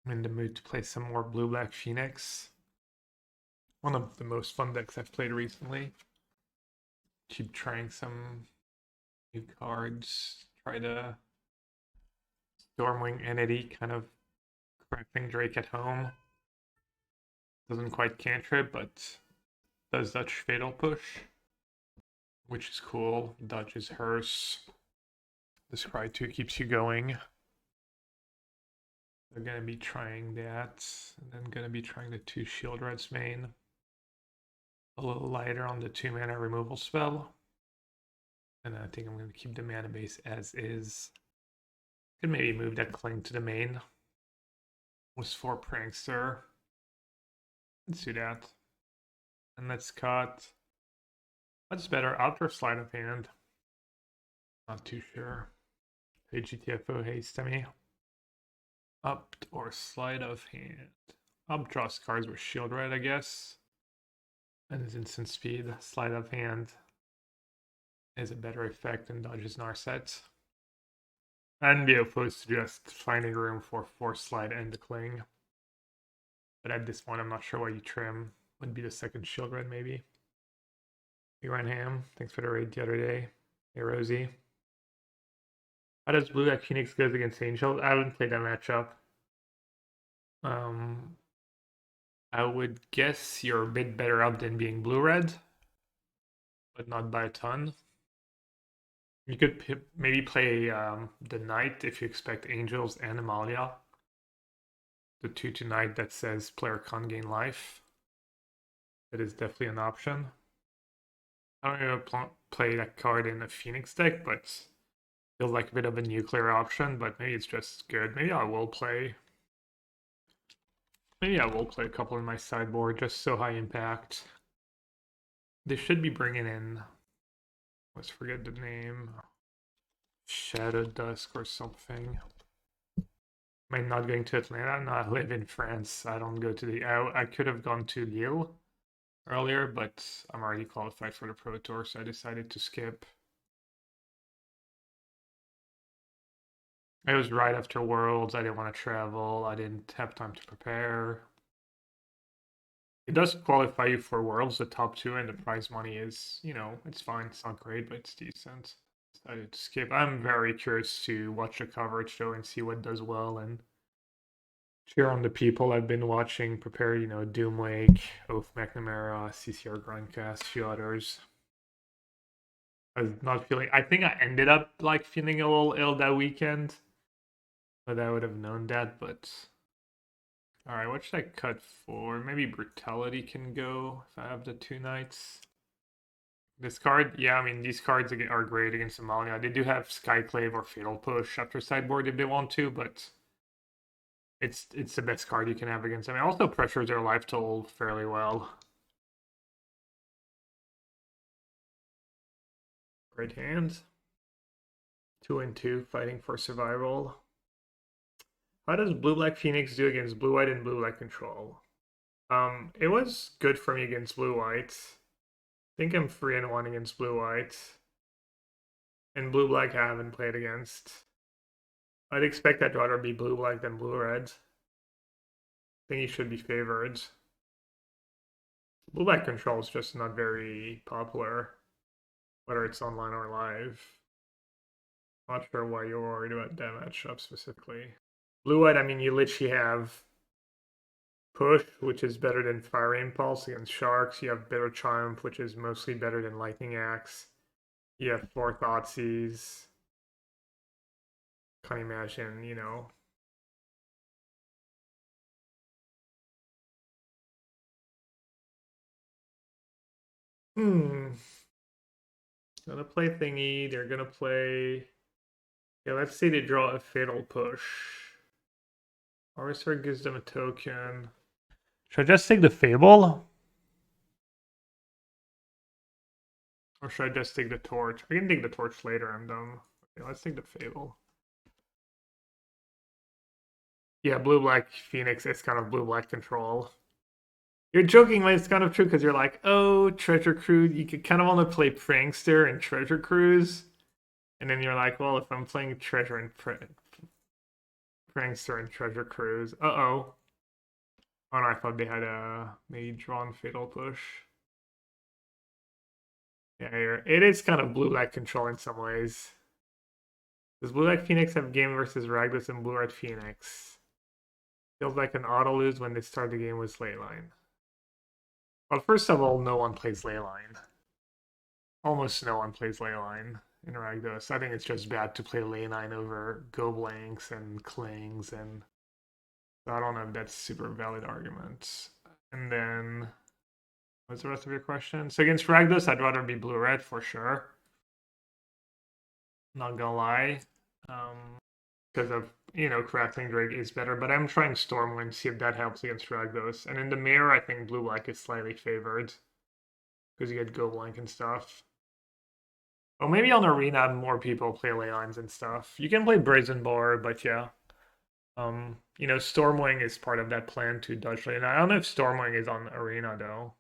I'm in the mood to play some more blue-black Phoenix. One of the most fun decks I've played recently. Keep trying some new cards. Try the Stormwing Entity, kind of crafting Drake at home. Doesn't quite cantrip, but does Dutch Fatal Push, which is cool. Dutch is Hearse. The Scry 2 keeps you going. They're going to be trying that, and then going to be trying the 2 Sheoldred's main. A little lighter on the 2-mana removal spell. And I think I'm going to keep the mana base as is. Could maybe move that Cling to the main. Was for Prankster. Let's do that. And let's cut. What's better, Out or Sleight of Hand? Not too sure. Hey GTFO, hey Stemmy. Up or Sleight of Hand? Up draws cards with Sheoldred, I guess. And his instant speed. Sleight of Hand is a better effect than Dodge's Narset. And be opposed to just finding room for Force Slide and the Cling. But at this point, I'm not sure why you trim. Would be the second Sheoldred, maybe. Hey Renham, thanks for the raid the other day. Hey Rosie. How does Blue-Black Phoenix goes against Angel? I haven't played that matchup. I would guess you're a bit better up than being blue-red, but not by a ton. You could maybe play the Knight if you expect Angels and Amalia. The 2/2 Knight that says player can't gain life. That is definitely an option. I don't even play that card in a Phoenix deck, but feels like a bit of a nuclear option, but maybe it's just good. Maybe I will play a couple in my sideboard, just so high impact. They should be bringing in, let's forget the name, Shadow Dusk or something. Am I not going to Atlanta? No, I live in France. I don't go to the... I could have gone to Lille earlier, but I'm already qualified for the Pro Tour, so I decided to skip. It was right after Worlds. I didn't want to travel. I didn't have time to prepare. It does qualify you for Worlds, the top 2, and the prize money is, you know, it's fine. It's not great, but it's decent. Decided to skip. I'm very curious to watch the coverage, though, and see what does well, and cheer on the people I've been watching prepare, you know, Doomwake, Oath McNamara, CCR Grindcast, a few others. I was not feeling... I think I ended up, like, feeling a little ill that weekend. But I would have known that, but... Alright, what should I cut for? Maybe Brutality can go if I have the 2 Knights. This card, yeah, I mean, these cards are great against Amalia. They do have Skyclave or Fatal Push after sideboard if they want to, but it's the best card you can have against them. It also pressures their life total fairly well. Great hand. 2 and 2, fighting for survival. How does Blue-Black Phoenix do against Blue-White and Blue-Black Control? It was good for me against Blue-White. I think I'm 3-1 against Blue-White. And Blue-Black I haven't played against. I'd expect I'd rather be Blue-Black than Blue-Red. I think he should be favored. Blue-Black Control is just not very popular, whether it's online or live. Not sure why you're worried about that matchup specifically. Blue-White, I mean, you literally have Push, which is better than Fire Impulse against Sharks. You have Bitter Triumph, which is mostly better than Lightning Axe. You have 4 Thoughtseize. Can't imagine, you know. Gonna play Thingy. They're gonna play... Yeah, let's say they draw a Fatal Push. Sorcerer gives them a token. Should I just take the Fable? Or should I just take the Torch? I can take the Torch later, I'm dumb. Okay, let's take the Fable. Yeah, Blue-Black Phoenix is kind of Blue-Black Control. You're joking, but it's kind of true because you're like, oh, Treasure Cruise. You could kind of want to play Prankster and Treasure Cruise. And then you're like, well, if I'm playing Treasure and Prankster and Treasure Cruise. Uh-oh. Oh no, I thought they had a maybe drawn Fatal Push. Yeah, it is kind of blue-black control in some ways. Does blue-white Phoenix have game versus Rakdos and blue-red Phoenix? Feels like an auto lose when they start the game with Leyline. Well, first of all, no one plays Leyline. Almost no one plays Leyline in Rakdos. I think it's just bad to play Leyline over Goblinks and Klings, and so I don't know if that's super valid argument. And then, what's the rest of your question? So against Rakdos, I'd rather be blue-red for sure. Not gonna lie. Because of, Crackling Drake is better, but I'm trying Stormwind, see if that helps against Rakdos. And in the mirror, I think blue-black is slightly favored. Because you get Goblank and stuff. Oh, maybe on Arena, more people play Leylines and stuff. You can play Brazen Boar, but yeah. Stormwing is part of that plan to dodge lane. I don't know if Stormwing is on Arena, though.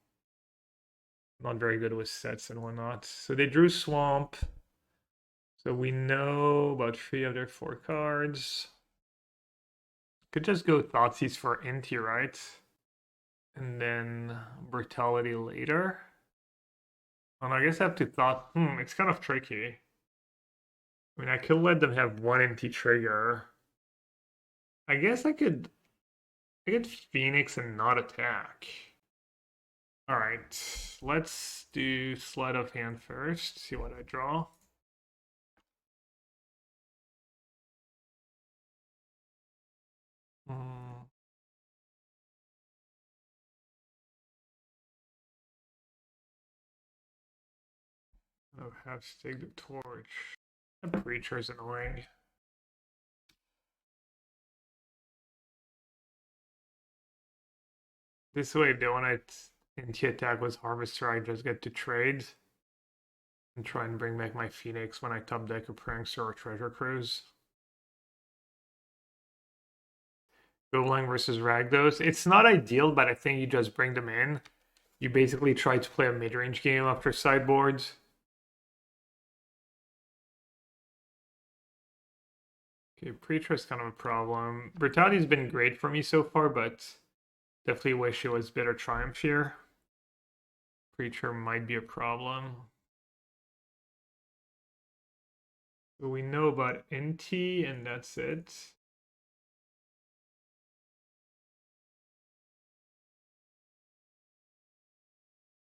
Not very good with sets and whatnot. So they drew Swamp. So we know about 3 of their 4 cards. Could just go Thoughtseize for Inti, right? And then Brutality later. And I guess I have to thought, it's kind of tricky. I mean, I could let them have 1 Inti trigger. I guess I could Phoenix and not attack. Alright, let's do Sleight of Hand first, see what I draw. I'll have Stake the Torch. That Creature's annoying. This way, the one Inti attack was Harvester, I just get to trade and try and bring back my Phoenix when I top deck a Prankster or Treasure Cruise. Golang versus Rakdos. It's not ideal, but I think you just bring them in. You basically try to play a mid-range game after sideboards. Okay, Preacher is kind of a problem. Brutality's been great for me so far, but definitely wish it was better Triumph here. Preacher might be a problem. So we know about NT, and that's it.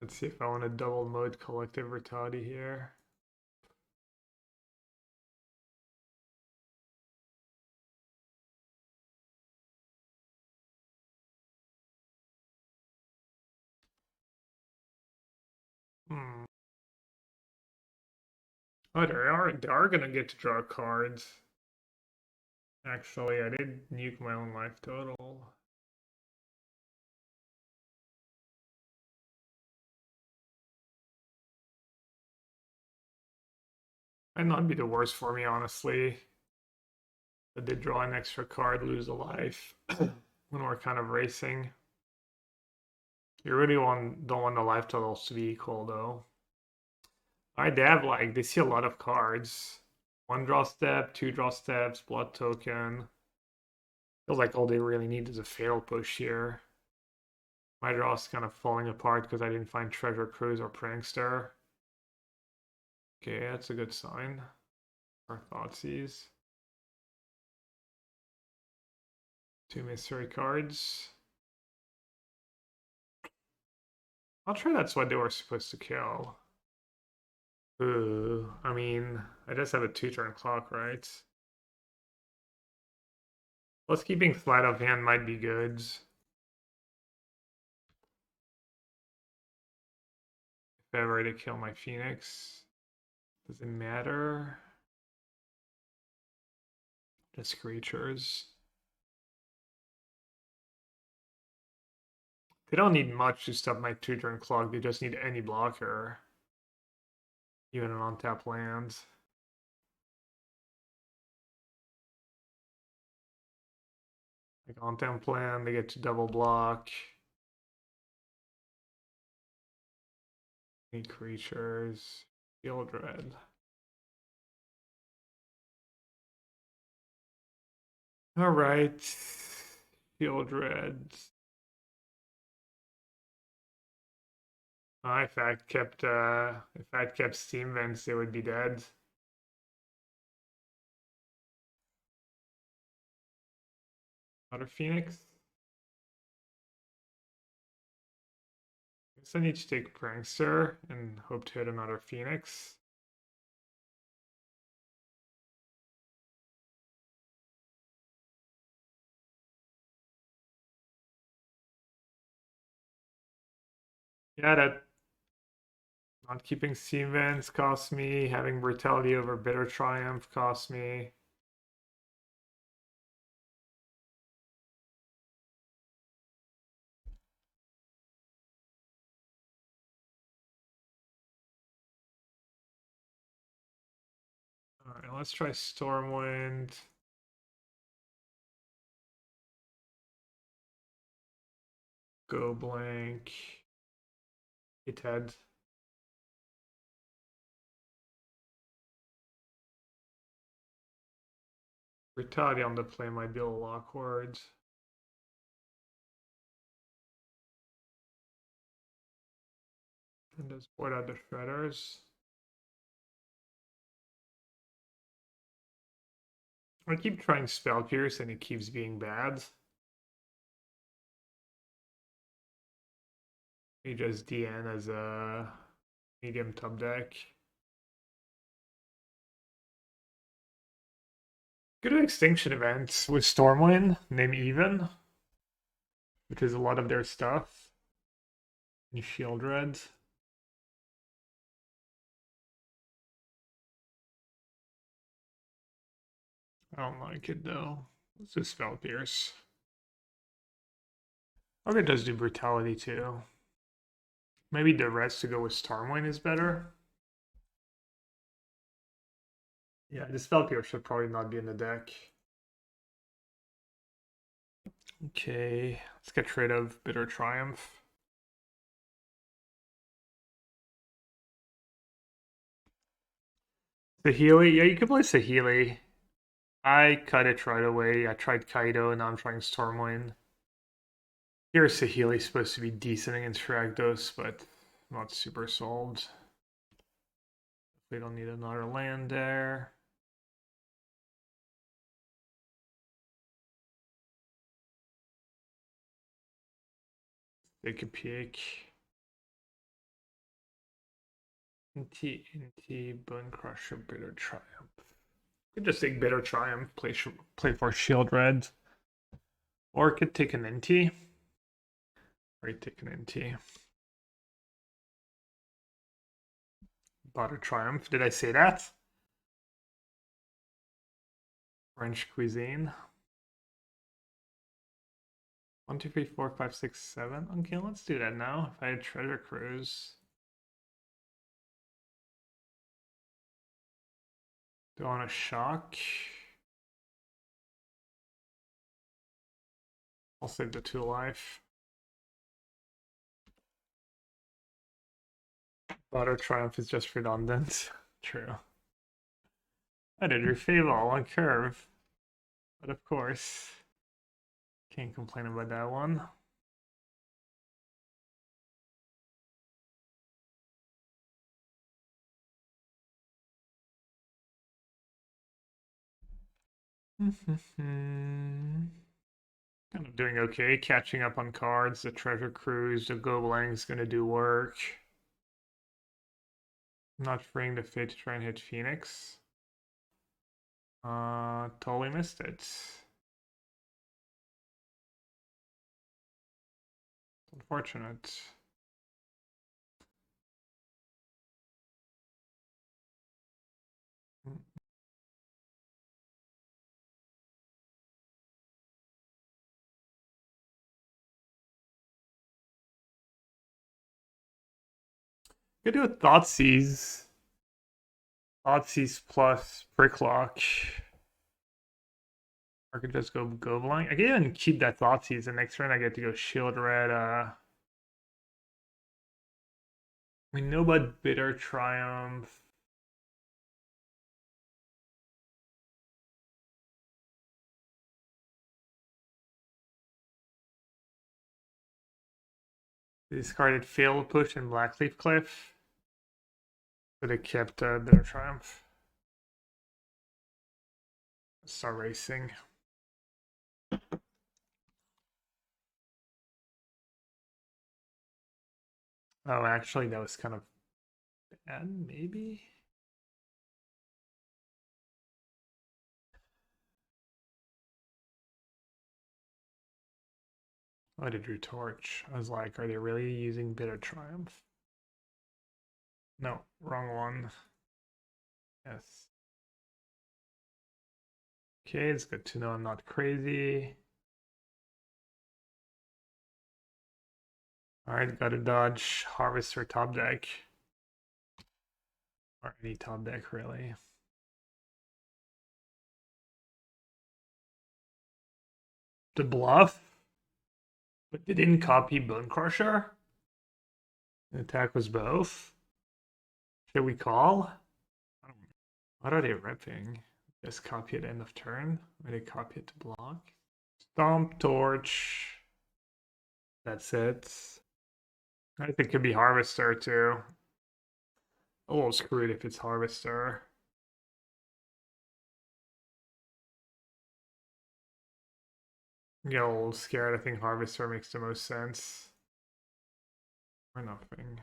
Let's see if I want to double mode Collective Brutality here. Oh, they are gonna get to draw cards. Actually, I did nuke my own life total. Might not be the worst for me, honestly. But they draw an extra card, lose a life when we're kind of racing. You really don't want the life totals to be equal, though. Alright, they see a lot of cards. 1 draw step, 2 draw steps, blood token. Feels like all they really need is a fatal push here. My draw's kind of falling apart because I didn't find Treasure Cruise or Prankster. Okay, that's a good sign. Our Thoughtseize. 2 mystery cards. I'll try that's what they were supposed to kill. Ooh, I mean, I just have a 2-turn clock, right? Plus keeping Sleight of Hand might be good. If I ever to kill my Phoenix. Does it matter? Just creatures. They don't need much to stop my 2-turn clock, they just need any blocker. Even an on-tap land. Like on-tap land, they get to double block. Any creatures. Sheoldred. All right. Sheoldred. If I'd kept Steam Vents, they would be dead. Watery Phoenix. I guess I need to take Prankster and hope to hit another Phoenix. Yeah, that not keeping Steam Vents cost me. Having Brutality over Bitter Triumph cost me. Alright, let's try Stormwind. Go blank. Hit head. Brutality on the play might be a little awkward. And just board out the shredders. I keep trying Spell Pierce and it keeps being bad. He just DN as a medium top deck. Go to Extinction Event with Stormwind, name Even, which is a lot of their stuff. And Sheoldred. I don't like it though. Let's do Spell Pierce. Okay, it does do Brutality too. Maybe Duress to go with Stormwind is better. Yeah, the Spell Pierce should probably not be in the deck. Okay, let's get rid of Bitter Triumph. Saheeli? Yeah, you could play Saheeli. I cut it right away. I tried Kaido, and now I'm trying Stormwind. Here, Saheeli's supposed to be decent against Fragdos, but not super sold. We don't need another land there. Take a peek. NT, Bone Crusher, Bitter Triumph. Could just take Bitter Triumph, play for Sheoldred. Or could take an NT. Or take an NT. Butter Triumph, did I say that? French cuisine. 1, 2, 3, 4, 5, 6, 7. Okay, let's do that now. If I had Treasure Cruise. Do I want to shock? I'll save the 2 life. Butter Triumph is just redundant. True. I did your favor on curve. But of course, can't complain about that one. Kind of doing okay, catching up on cards. The Treasure Cruise, the Gobling's gonna do work. Not freeing the fit to try and hit Phoenix. Totally missed it. Unfortunate. Could do a Thoughtseize. Thoughtseize plus Picklock. Or I could just go Goblin. I can even keep that Thoughtseize. The next turn I get to go Sheoldred. We know about Bitter Triumph. They discarded Fail Push and Blackleaf Cliff. But they kept their Triumph. Let's start racing. Oh, actually, that was kind of bad, maybe? Oh, they drew Torch. I was like, are they really using Bitter Triumph? No, wrong one. Yes. Okay, it's good to know I'm not crazy. Alright, gotta dodge Harvester top deck. Or any top deck, really. The bluff? But they didn't copy Bone Crusher? The attack was both? Should we call? What are they ripping? Just copy at end of turn? Or they copy it to block? Stomp, Torch. That's it. I think it could be Harvester too. A little screwed if it's Harvester. Get a little scared. I think Harvester makes the most sense. Or nothing.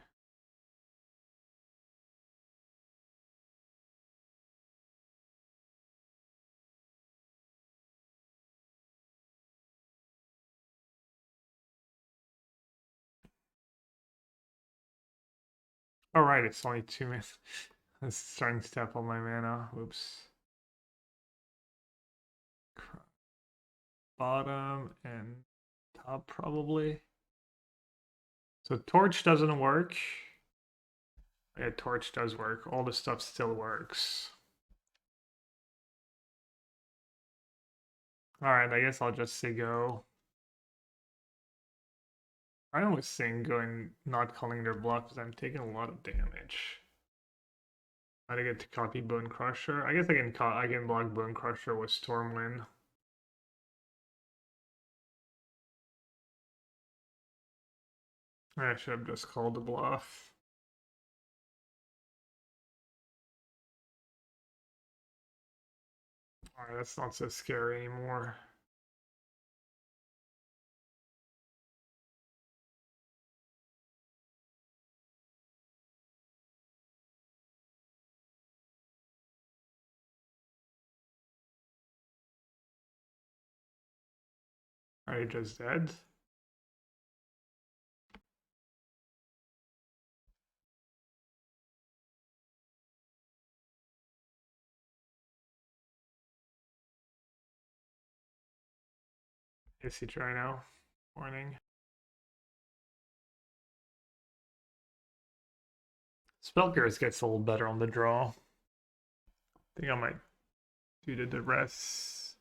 All right, it's only 2 minutes. It's starting to step on my mana. Oops. Bottom and top probably. So Torch doesn't work. Yeah, Torch does work. All the stuff still works. Alright, I guess I'll just say go. I always think going not calling their bluff because I'm taking a lot of damage. I get to copy Bone Crusher. I guess I can block Bone Crusher with Stormwind. I should have just called the bluff. Alright, that's not so scary anymore. Are you just dead? Yes, you try now. Warning. Spellcurse gets a little better on the draw. I think I might do the Duress.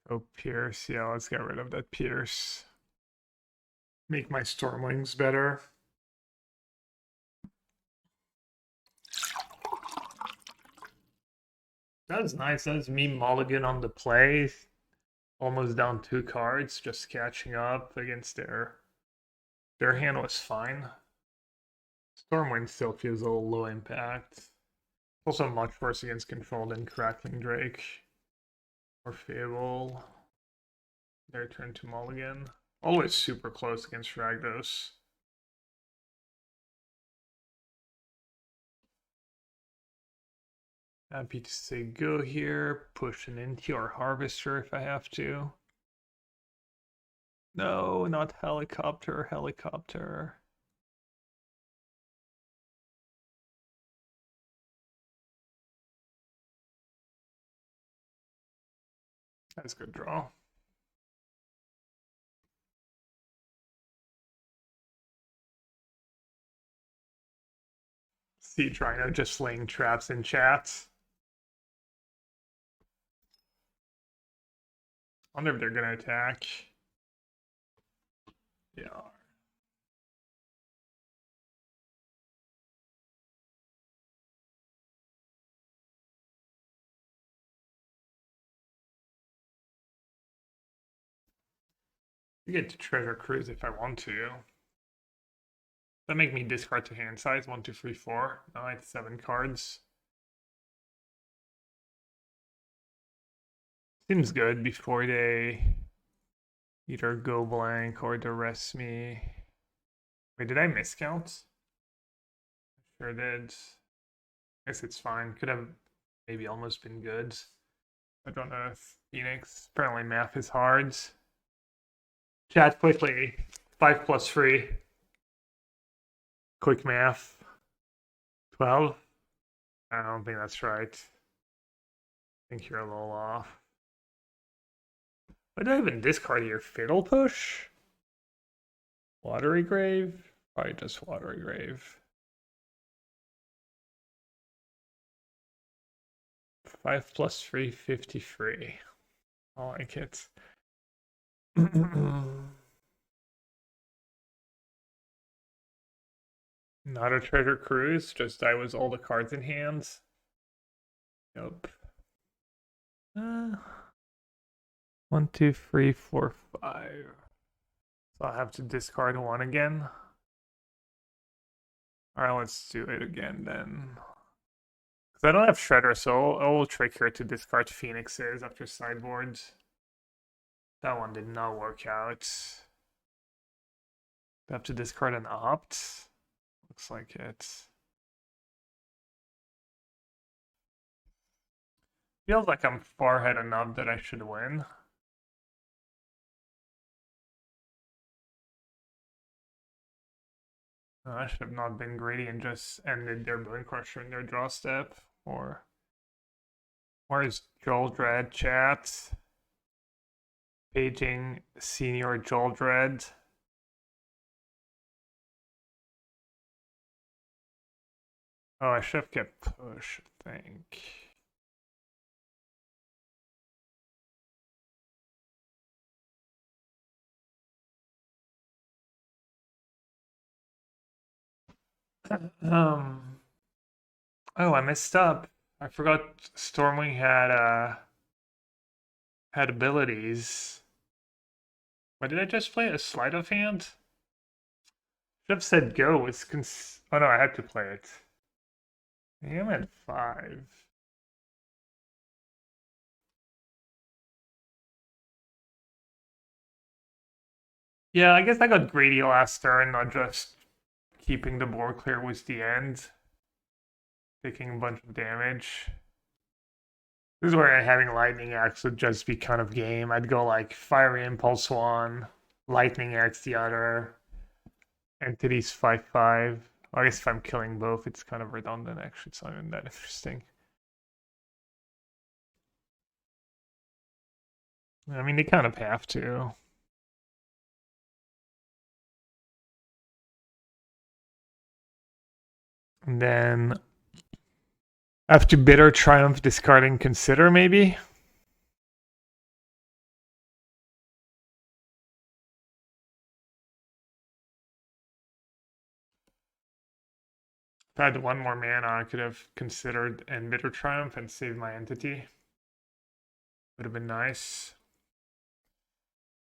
Oh, Pierce. Yeah, let's get rid of that Pierce. Make my Stormwings better. That's nice. That's me mulligan on the play. Almost down 2 cards, just catching up against their hand was fine. Stormwind still feels a little low impact. Also much worse against control than Crackling Drake or Fable. Their turn to mulligan. Always super close against Ragdos. Happy to say go here. Push an into our Harvester if I have to. No, not helicopter, helicopter. That's a good draw. See Drino just laying traps in chat. I wonder if they're gonna attack. Yeah. I get to Treasure Cruise if I want to. That make me discard to hand size. 1, 2, 3, 4. Now I have 7 cards. Seems good before they either go blank or Duress me. Wait, did I miscount? Sure did. Guess it's fine. Could have maybe almost been good. I don't know if Phoenix. Apparently math is hard. Chat quickly. 5 plus 3. Quick math. 12? I don't think that's right. I think you're a little off. Why do I even discard here? Fiddle Push? Watery Grave? Probably just Watery Grave. 5 plus 3, 53. I like it. Not a Treasure Cruise, just I was all the cards in hand. Yep. 1, 2, 3, 4, 5. So I'll have to discard 1 again. Alright, let's do it again then. Because I don't have Shredder, so I'll trick her to discard Phoenixes after sideboard. That one did not work out. I have to discard an Opt. Looks like it. Feels like I'm far ahead enough that I should win. I should have not been greedy and just ended their Bone Crusher in their draw step. Or where is Sheoldred chat? Paging Senior Sheoldred. Oh, I should have kept push, I think. Oh, I messed up. I forgot Stormwing had abilities. Why did I just play a Sleight of Hand? Should have said go was oh no, I had to play it. I am at 5. Yeah, I guess I got greedy last turn, not just keeping the board clear was the end. Taking a bunch of damage. This is where having Lightning Axe would just be kind of game. I'd go like Fiery Impulse 1, Lightning Axe the other, Entities 5/5. I guess if I'm killing both, it's kind of redundant actually. It's not even that interesting. I mean, they kind of have to. And then after Bitter Triumph, discarding Consider, maybe? If I had 1 more mana, I could have considered and Bitter Triumph and saved my entity. Would have been nice.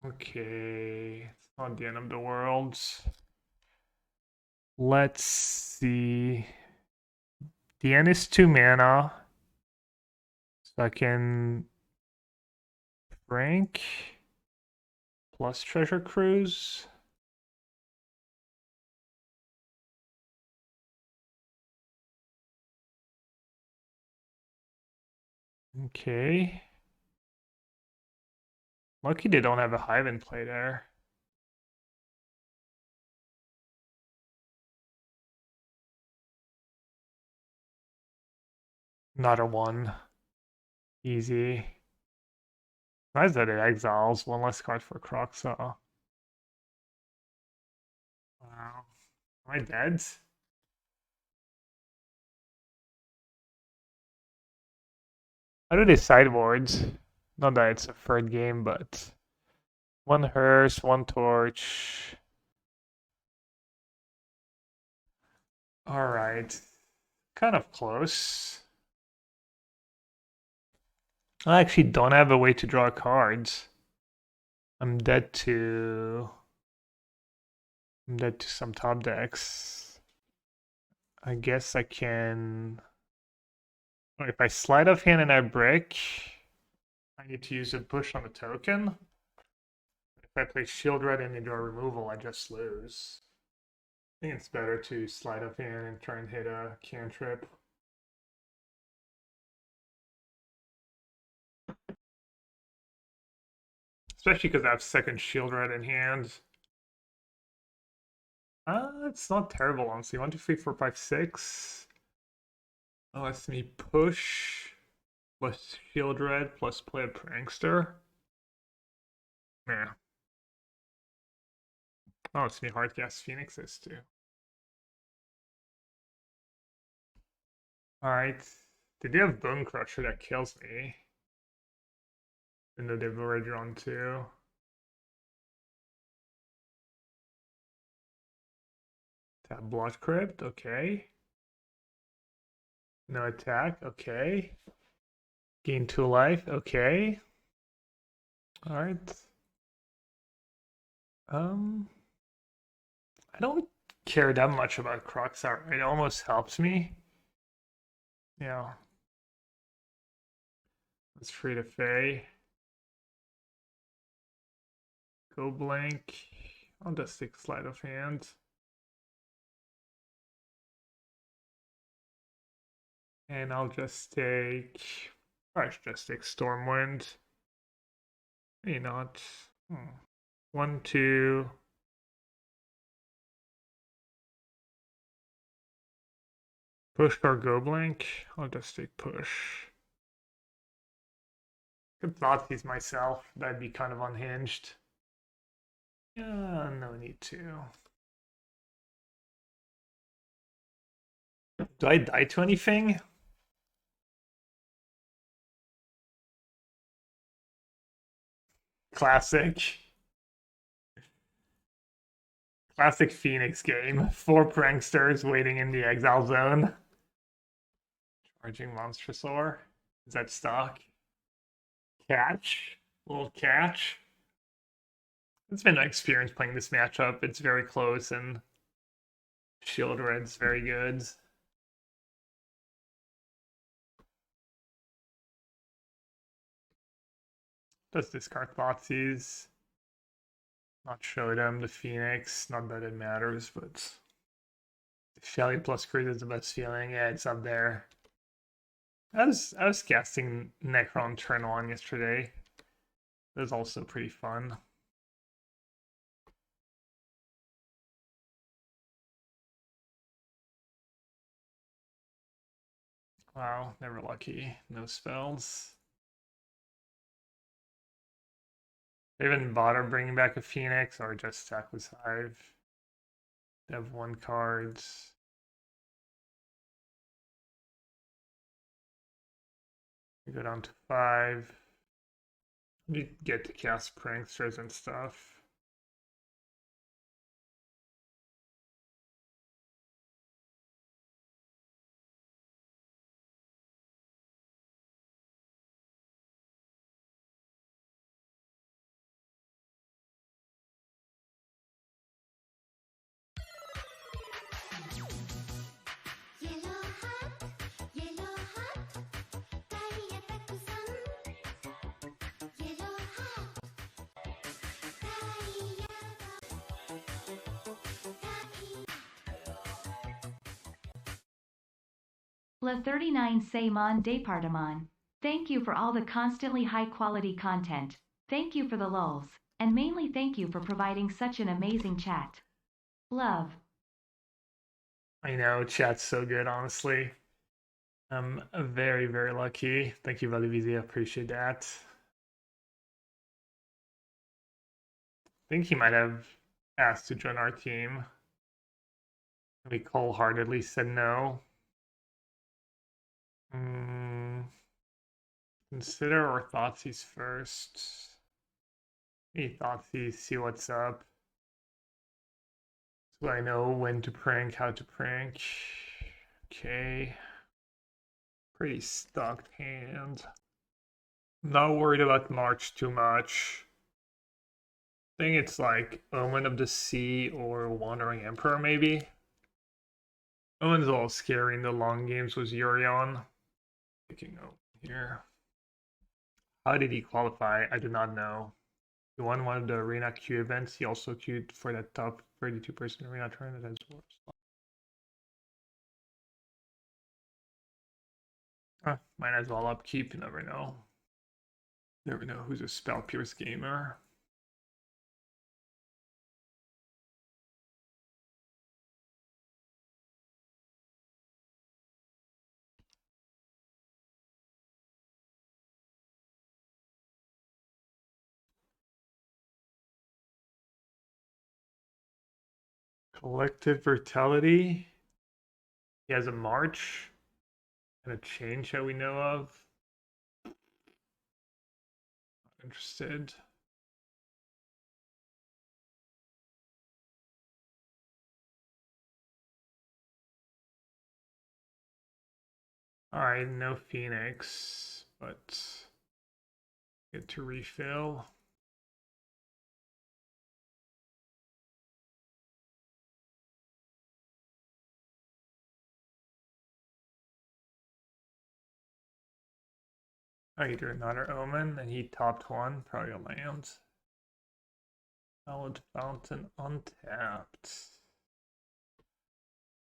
Okay, it's not the end of the world. Let's see. The end is 2 mana. So I can Frank plus Treasure Cruise. Okay. Lucky they don't have a Hive in play there. Not a 1. Easy. Nice that it exiles 1 less card for Croxaw. Wow. Am I dead? How do they sideboards? Not that it's a third game, but 1 hearse, 1 torch. Alright. Kind of close. I actually don't have a way to draw cards. I'm dead to some top decks. I guess I can. If I Sleight of Hand and I break, I need to use a push on the token. If I play Sheoldred and into a removal, I just lose. I think it's better to Sleight of Hand and try and hit a cantrip. Especially because I have second Sheoldred in hand. It's not terrible, honestly. 1, 2, 3, 4, 5, 6. Oh, that's me push plus Sheoldred plus play a Prankster. Yeah. Oh, it's me Hardcast Phoenixes too. Alright. They do have Bone Crusher that kills me. Even though they've already drawn 2. Tap Blood Crypt, okay. No attack, okay. Gain 2 life, okay. Alright. I don't care that much about Crocsar. It almost helps me. Yeah. Let's free to Fae. Go blank. I'll just take Sleight of Hand. And I'll just take. I should just take Stormwind. Maybe not. 1, 2. Push or go blank? I'll just take push. Could Thoughtseize myself. That'd be kind of unhinged. Yeah, no need to. Do I die to anything? Classic. Classic Phoenix game. 4 pranksters waiting in the exile zone. Charging Monstrosaur. Is that stock? Catch. Little catch. It's been an experience playing this matchup. It's very close and Sheoldred's very good. Does discard Thoughtseize. Not show them the Phoenix. Not that it matters, but Shelly plus crit is the best feeling. Yeah, it's up there. I was casting Necron turn 1 yesterday. It was also pretty fun. Wow, never lucky. No spells. They even bother bringing back a Phoenix or just stack with Hive. They have 1 card. We go down to 5. You get to cast pranksters and stuff. Le 39 say mon département. Thank you for all the constantly high-quality content. Thank you for the lulls. And mainly thank you for providing such an amazing chat. Love. I know, chat's so good, honestly. I'm very, very lucky. Thank you, Valivizi. I appreciate that. I think he might have asked to join our team. We cold-heartedly said no. Consider or Thoughtseize first. Maybe Thoughtseize, see what's up. So I know when to prank, how to prank. Okay. Pretty stocked hand. Not worried about March too much. think it's like Omen of the Sea or Wandering Emperor, maybe. Omen's all scary in the long games was Yorion. Picking Omen here. How did he qualify? I do not know. He won one of the Arena Q events. He also queued for that top 32-person Arena tournament as well. Might as well upkeep, you never know. Never know who's a Spell Pierce gamer. Collective Brutality. He has a March and a change that we know of. Not interested. Alright, no Phoenix, but get to refill. Oh, you drew another Omen, and he topped one, probably a land. Solid Fountain untapped.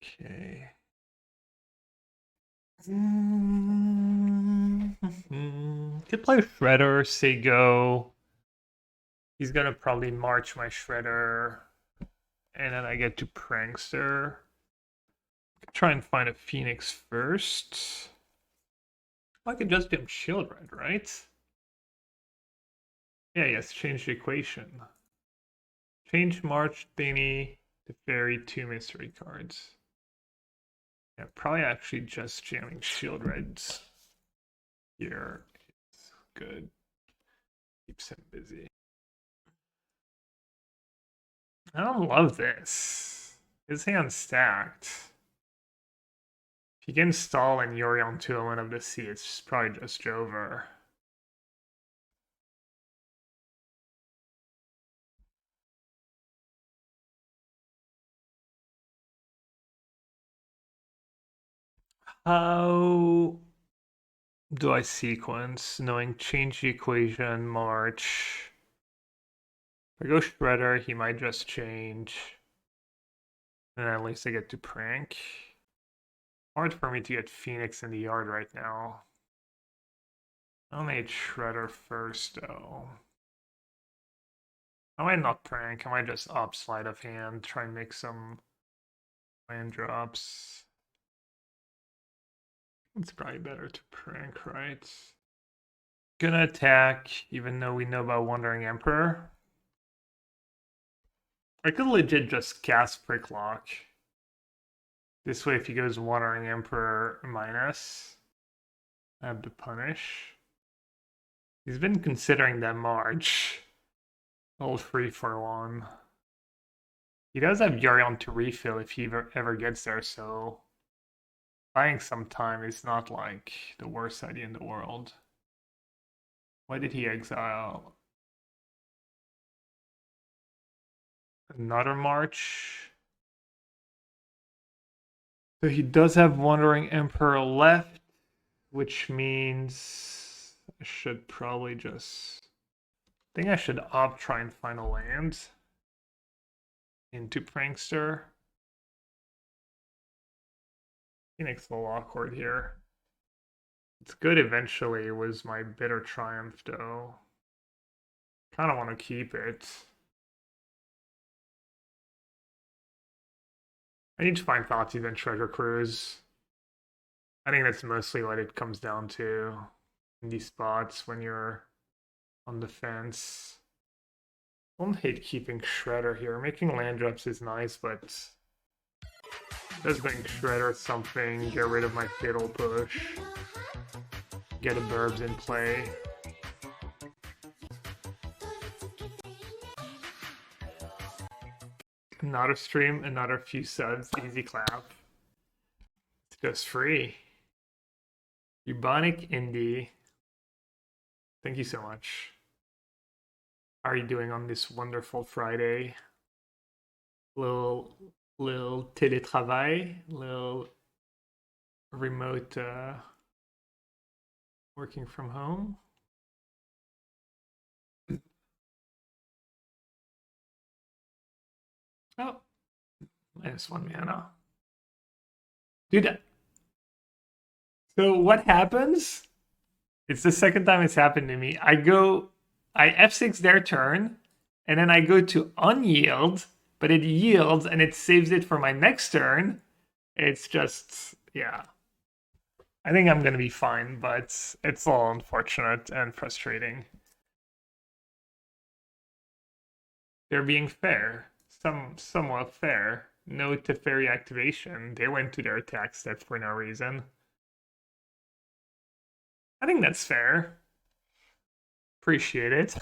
Okay. Could play Shredder, say go. He's gonna probably march my Shredder. And then I get to Prankster. Try and find a Phoenix first. I could just do Sheoldred, right? Yeah, yes, change the equation. Change March thingy to Fairy 2 mystery cards. Yeah, probably actually just jamming Sheoldreds here is good. Keeps him busy. I don't love this. His hand's stacked. If you can install in Yorion 2 Element of the Sea, it's probably just Jover. How do I sequence? Knowing change the equation, March. If I go Shredder, he might just change. And at least I get to prank. Hard for me to get Phoenix in the yard right now. I'll need Shredder first, though. I might not prank. I might just up Sleight of Hand, try and make some land drops. It's probably better to prank, right? Gonna attack, even though we know about Wandering Emperor. I could legit just cast Picklock. This way, if he goes Wandering Emperor minus, I have to punish. He's been considering that March. Hold free for one. He does have Yorion to refill if he ever gets there, so buying some time is not like the worst idea in the world. Why did he exile? Another March. So he does have Wandering Emperor left, which means I should probably just... I think I should opt try and find a land into Prankster. Phoenix a little awkward here. It's good eventually, was my bitter triumph though. Kind of want to keep it. I need to find Thoughtseize and Treasure Cruise. I think that's mostly what it comes down to in these spots when you're on the fence. I don't hate keeping Shredder here. Making land drops is nice, but does make Shredder something, get rid of my Fatal Push, get a Burbs in play. Another stream, another few subs, easy clap. It's just free. Bubonic Indie. Thank you so much. How are you doing on this wonderful Friday? Little télétravail, little remote working from home. Oh, -1 mana. Dude, so what happens? It's the second time it's happened to me. I F6 their turn, and then I go to unyield, but it yields and it saves it for my next turn. It's just, yeah. I think I'm gonna be fine, but it's all unfortunate and frustrating. They're being fair, somewhat fair. No Teferi activation. They went to their attack step for no reason. I think that's fair. Appreciate it.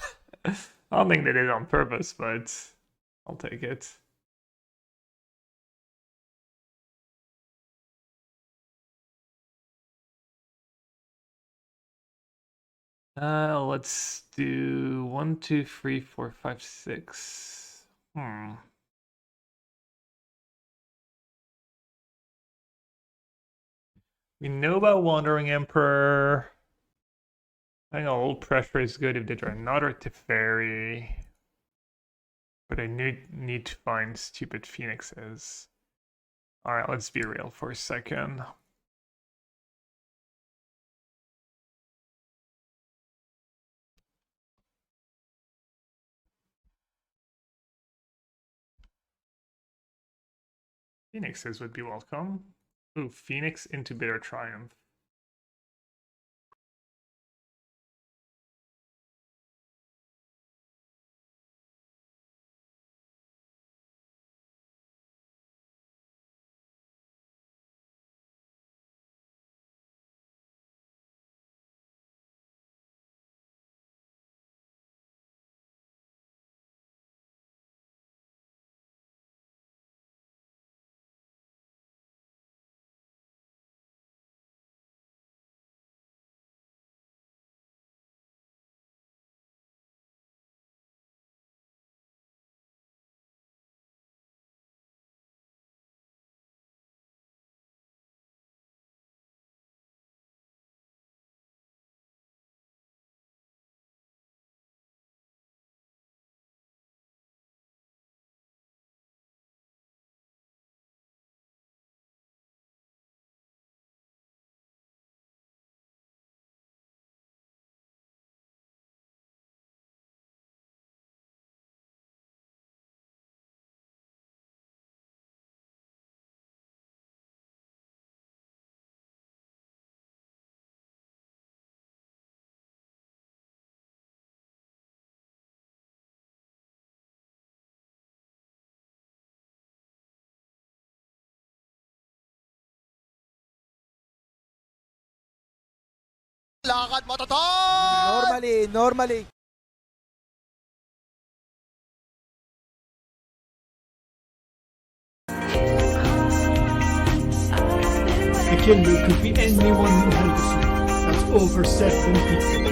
I don't think they did it on purpose, but I'll take it. Let's do 1, 2, 3, 4, 5, 6. We know about Wandering Emperor. I think Old Pressure is good if they draw another Teferi. But I need to find stupid Phoenixes. Alright, let's be real for a second. Phoenixes would be welcome. Ooh, Phoenix into Bitter Triumph. Lakad mo, Toton! Normally. The killer could be anyone who has that's over 7 people.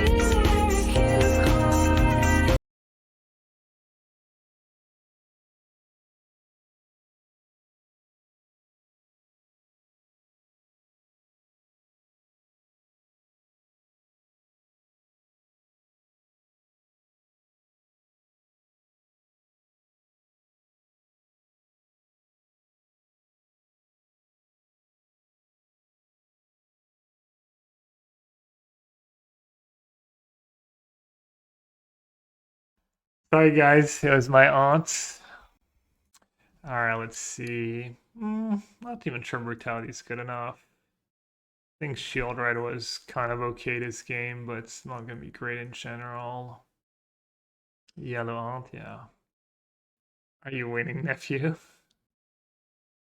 Sorry guys, it was my aunt. Alright, let's see. Not even sure Brutality is good enough. I think Sheoldred was kind of okay this game, but it's not going to be great in general. Yellow aunt, yeah. Are you winning, nephew?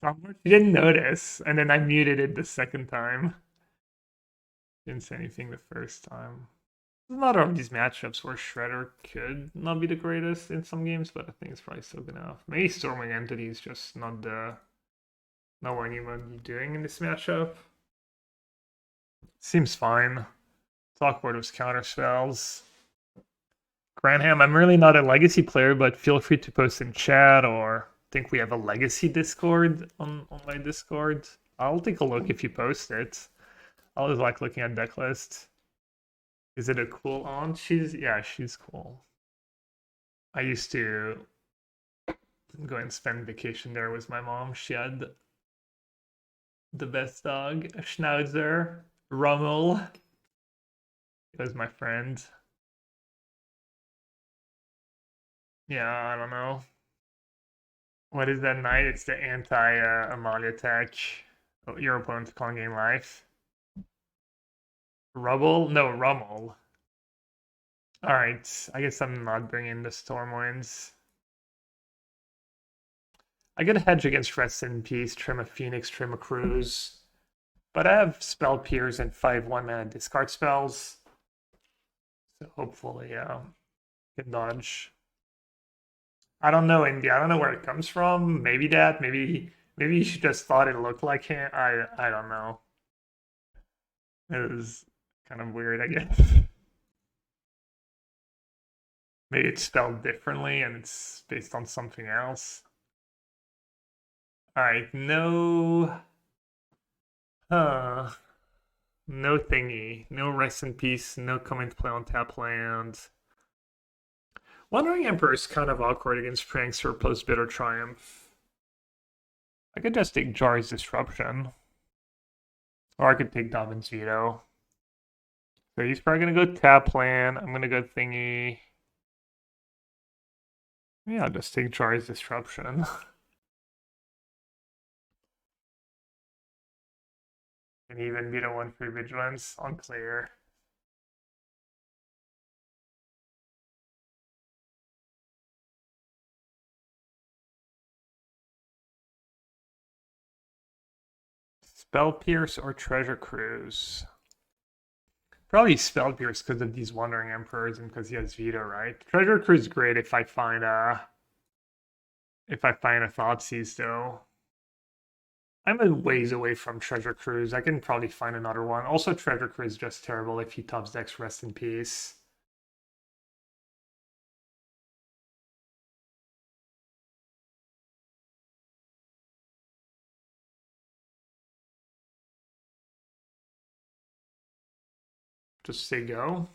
You didn't notice, and then I muted it the second time. Didn't say anything the first time. There's a lot of these matchups where Shredder could not be the greatest in some games, but I think it's probably still good enough. Maybe Stormwing Entity is just not what anyone doing in this matchup. Seems fine. Talk word was counter spells. Cranham. I'm really not a Legacy player, but feel free to post in chat, or I think we have a Legacy Discord on my Discord. I'll take a look if you post it. I always like looking at Decklist. Is it a cool aunt? She's cool. I used to go and spend vacation there with my mom. She had the best dog, a Schnauzer, Rommel. He was my friend. Yeah, I don't know. What is that knight? It's the anti-Amalia attack. Oh, your opponent's calling game life. Rubble? No, Rummel. Alright, I guess I'm not bringing the Stormwinds. I get a hedge against Rest in Peace, trim a Phoenix, trim a Cruise. But I have Spell Pierce and 5 1-mana discard spells. So hopefully, can dodge. I don't know, India. I don't know where it comes from. Maybe that. Maybe she just thought it looked like him. I don't know. It was kind of weird, I guess. Maybe it's spelled differently and it's based on something else. Alright, no... No thingy. No Rest in Peace. No coming to play on tap land. Wandering Emperor is kind of awkward against Prankster plus Bitter Triumph. I could just take Jar's Disruption. Or I could take Dobbin's Veto. So he's probably going to go tap land. I'm going to go thingy. Yeah, I'll just take Jar's Disruption. And even Veto 1 for Vigilance on clear. Spell Pierce or Treasure Cruise? Probably Spell Pierce because of these Wandering Emperors and because he has Veto, right? Treasure Cruise is great if I find a Thoughtseize though. I'm a ways away from Treasure Cruise. I can probably find another one. Also, Treasure Cruise is just terrible if he tops decks Rest in Peace. Just say go.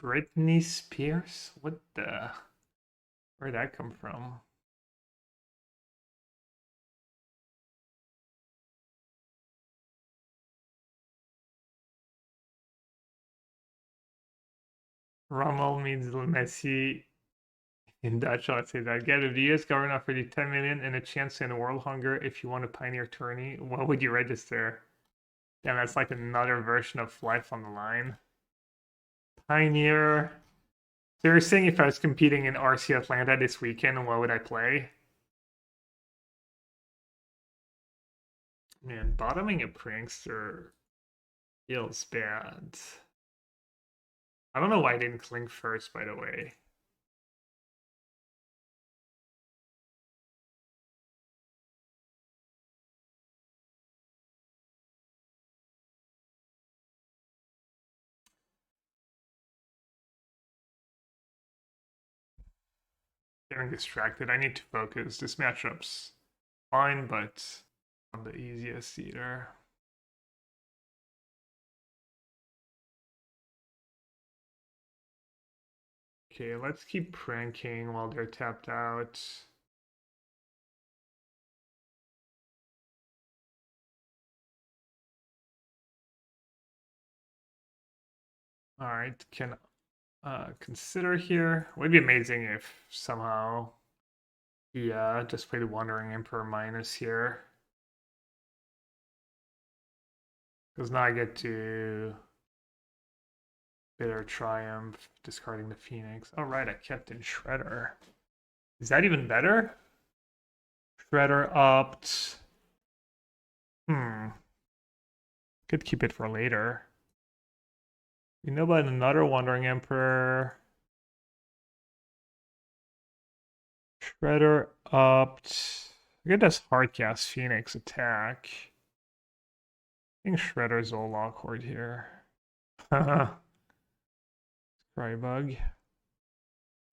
Britney Spears? What the? Where'd that come from? Rommel means Messi in Dutch. Let's say that. Get a DS government offered you 10 million and a chance to end world hunger if you want a Pioneer tourney. What would you register? Damn, that's like another version of Life on the Line. Pioneer. So you're saying if I was competing in RC Atlanta this weekend, what would I play? Man, bottoming a Prankster feels bad. I don't know why I didn't clink first, by the way. Getting distracted. I need to focus. This matchup's fine, but not the easiest either. Okay, let's keep pranking while they're tapped out. Alright, can consider here. Would be amazing if somehow he just played Wandering Emperor minus here. Because now I get to Bitter Triumph, discarding the Phoenix. Oh right, I kept in Shredder. Is that even better? Shredder opt. Could keep it for later. You know about another Wandering Emperor. Shredder opt. I get this Hardcast Phoenix attack. I think Shredder's all awkward here. Crybug.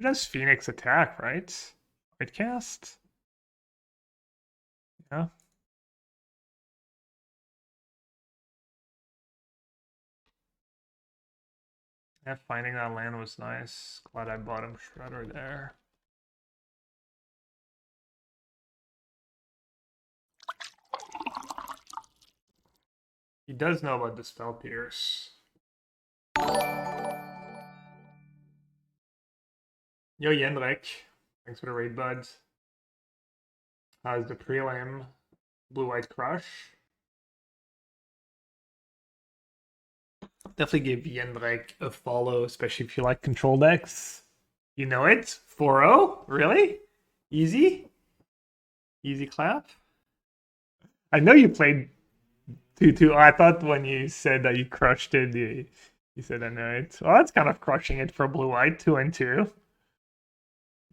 Just Phoenix attack, right? Right cast? Yeah. Yeah, finding that land was nice. Glad I bought him Shredder there. He does know about the Spell Pierce. Yo, Yenrik. Thanks for the raid, buds. How's the prelim? Blue-White Crush. Definitely give Yenrik a follow, especially if you like control decks. You know it? 4-0? Really? Easy? Easy clap? I know you played 2-2. I thought when you said that you crushed it, you said I know it. Well, that's kind of crushing it for blue-white. 2-2.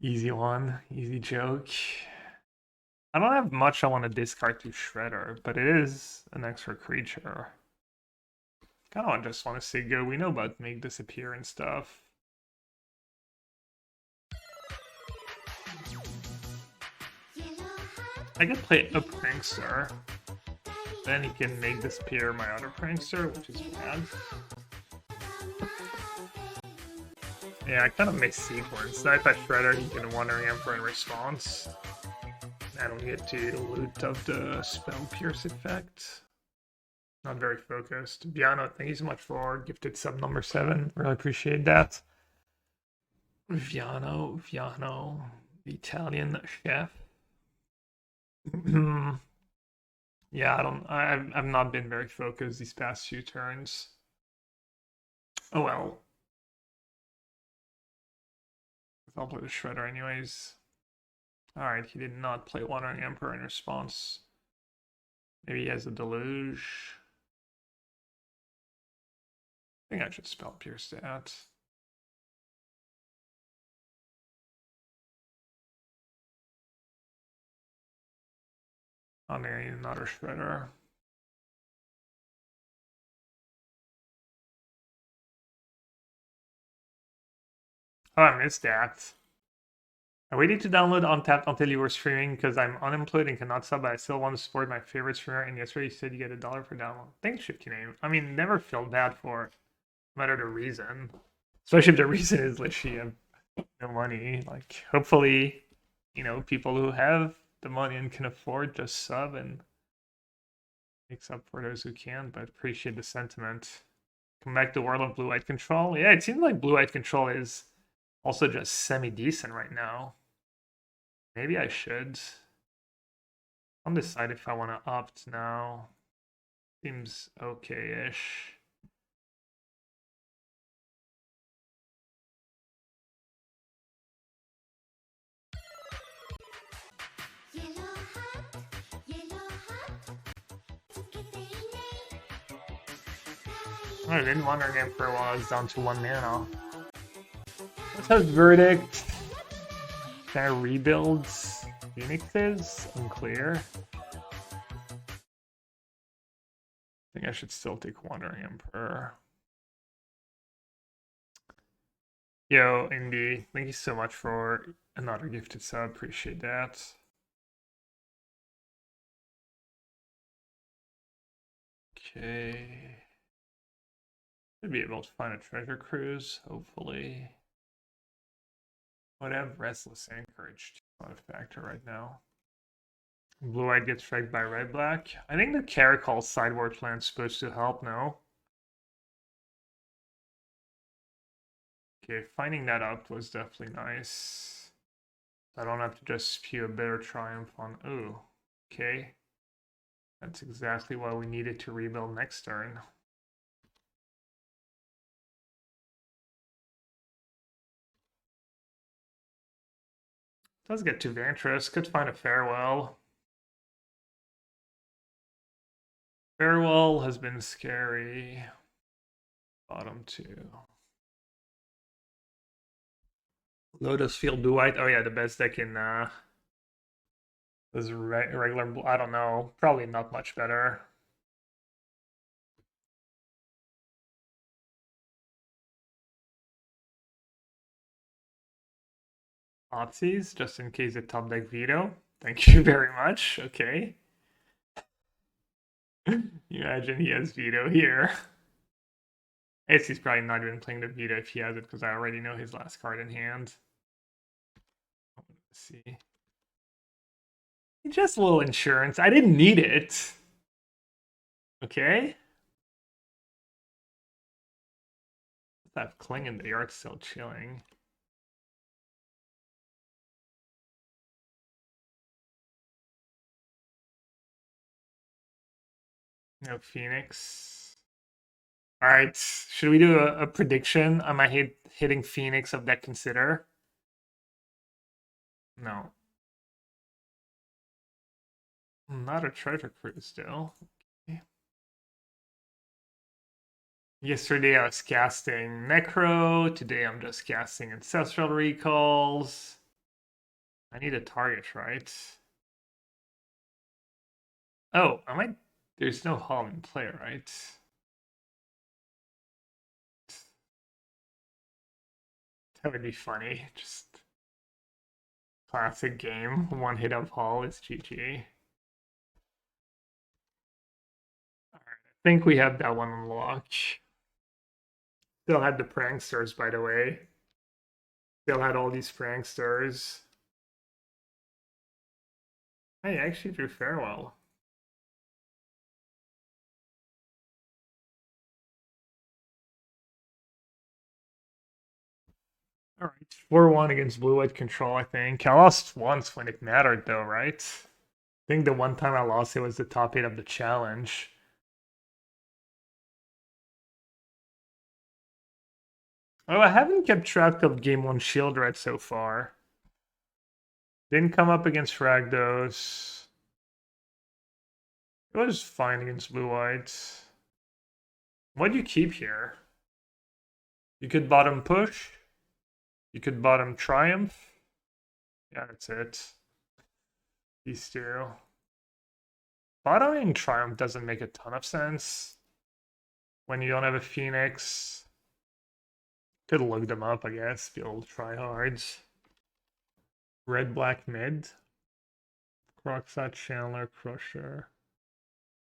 Easy one. Easy joke. I don't have much I want to discard to Shredder, but it is an extra creature. Kind of just want to say go. We know about make disappear and stuff. I could play a Prankster. Then he can make disappear my other Prankster, which is bad. Yeah, I kind of miss Sequence. Now if I Shredder, he can Wandering Emperor in response. I don't get to loot of the Spell Pierce effect. Not very focused. Viano, thank you so much for gifted sub number 7. Really appreciate that. Viano, the Italian chef. Yeah, I've not been very focused these past few turns. Oh well. I'll play the Shredder anyways. Alright, he did not play Wandering Emperor in response. Maybe he has a Deluge. I think I should Spell Pierce that. I'm gonna need another Shredder. Oh, I missed that. I waited to download Untapped until you were streaming because I'm unemployed and cannot sub, but I still want to support my favorite streamer. And yesterday you said you get $1 for download. Thanks, Shifty Name. I mean, never feel bad for it, no matter the reason. Especially if the reason is literally no money. Like, hopefully, you know, people who have the money and can afford just sub and makes up for those who can. But appreciate the sentiment. Come back to World of Blue-White Control. Yeah, it seems like Blue-White Control is also just semi-decent right now. Maybe I should. I'll decide if I want to opt now. Seems okay-ish. I didn't Wandering Emperor while I was down to 1 mana. This has Verdict. Can I rebuild Phoenixes? Unclear. I think I should still take Wandering Emperor. Yo, Indy, thank you so much for another gifted sub. Appreciate that. Okay. Should be able to find a treasure cruise, hopefully. Would have Restless Anchorage. Not a factor right now. Blue-Eyed gets fragged by red-black. I think the Caracal sideboard plan is supposed to help, no? Okay, finding that out was definitely nice. I don't have to just spew a bitter triumph on... Ooh, okay. That's exactly what we needed to rebuild next turn. Does get to Vantress. Could find a Farewell. Farewell has been scary. Bottom 2. Lotus Field Blue-White. Oh yeah, the best deck in was regular. I don't know. Probably not much better. Thoughtseize, just in case the top deck veto. Thank you very much. Okay. You imagine he has veto here. I guess he's probably not even playing the veto if he has it, because I already know his last card in hand. Let's see. Just a little insurance. I didn't need it. Okay. That cling in the yard still chilling. No Phoenix. Alright, should we do a prediction? Am I hitting Phoenix of that consider? No. Not a treasure cruise still. Okay. Yesterday I was casting Necro. Today I'm just casting Ancestral Recalls. I need a target, right? Oh, there's no Hall in play, right? That would be funny. Just classic game. One hit of Hall is GG. Alright, I think we have that one unlocked. Still had the pranksters, by the way. Still had all these pranksters. I actually drew Farewell. Alright, 4-1 against blue-white control, I think. I lost once when it mattered, though, right? I think the one time I lost it was the top 8 of the challenge. Oh, I haven't kept track of game 1 Sheoldred so far. Didn't come up against Fragdos. It was fine against blue-white. What do you keep here? You could bottom push. You could bottom Triumph. Yeah, that's it. These two. Bottoming Triumph doesn't make a ton of sense. When you don't have a Phoenix. Could look them up, I guess. Be able to try hard. Red, black, mid. Crocsat, Chandler, Crusher.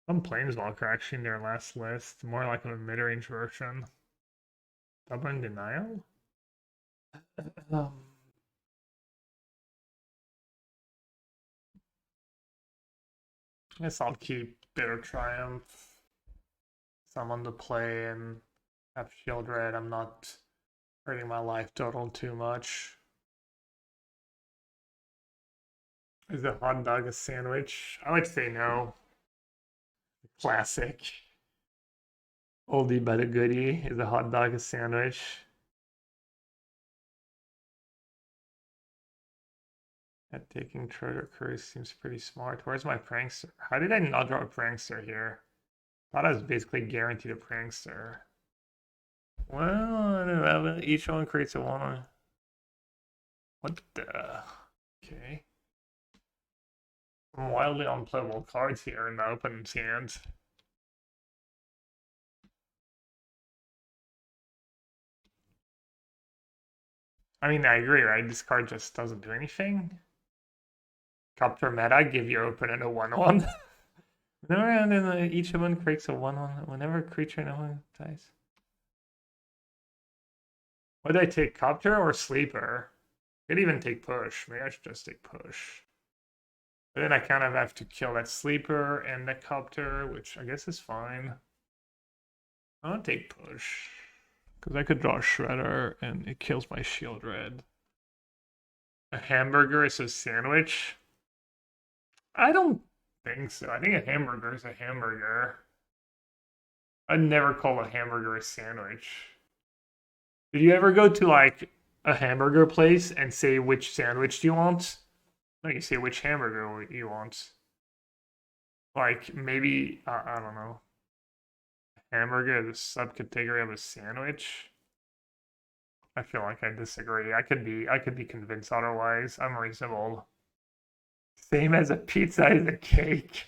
Some Planeswalker actually in their last list. More like a mid-range version. Stubborn Denial? I guess I'll keep Bitter Triumph. Some on the play and have Sheoldred. I'm not hurting my life total too much. Is a hot dog a sandwich? I would say no. Classic. Oldie but a goodie. Is a hot dog a sandwich? That taking Treasure Cruise seems pretty smart. Where's my Prankster? How did I not draw a Prankster here? Thought I was basically guaranteed a Prankster. Well, each one creates a one. What the? Okay. Some wildly unplayable cards here in the opponent's hand. I mean, I agree, right? This card just doesn't do anything. Copter meta, give your opponent a 1/1. And then each one creates a 1/1 whenever a creature no one dies. Would I take Copter or Sleeper? Could even take Push. Maybe I should just take Push. But then I kind of have to kill that Sleeper and that Copter, which I guess is fine. I'll take Push. Because I could draw a Shredder and it kills my Sheoldred. A hamburger is a sandwich? I don't think so. I think a hamburger is a hamburger. I'd never call a hamburger a sandwich. Did you ever go to like a hamburger place and say which sandwich do you want? No, you say which hamburger you want. Like maybe I don't know. Hamburger is a subcategory of a sandwich. I feel like I disagree. I could be convinced otherwise. I'm reasonable. Same as a pizza is a cake.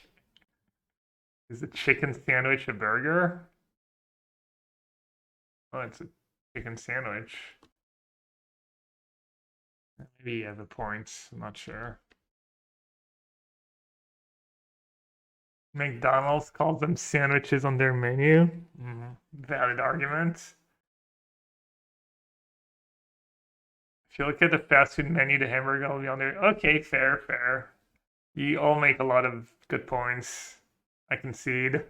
Is a chicken sandwich a burger? Oh, it's a chicken sandwich. Maybe you have a point. I'm not sure. McDonald's calls them sandwiches on their menu. Valid argument. If you look at the fast food menu, the hamburger will be on there. Okay, fair, fair. You all make a lot of good points. I concede.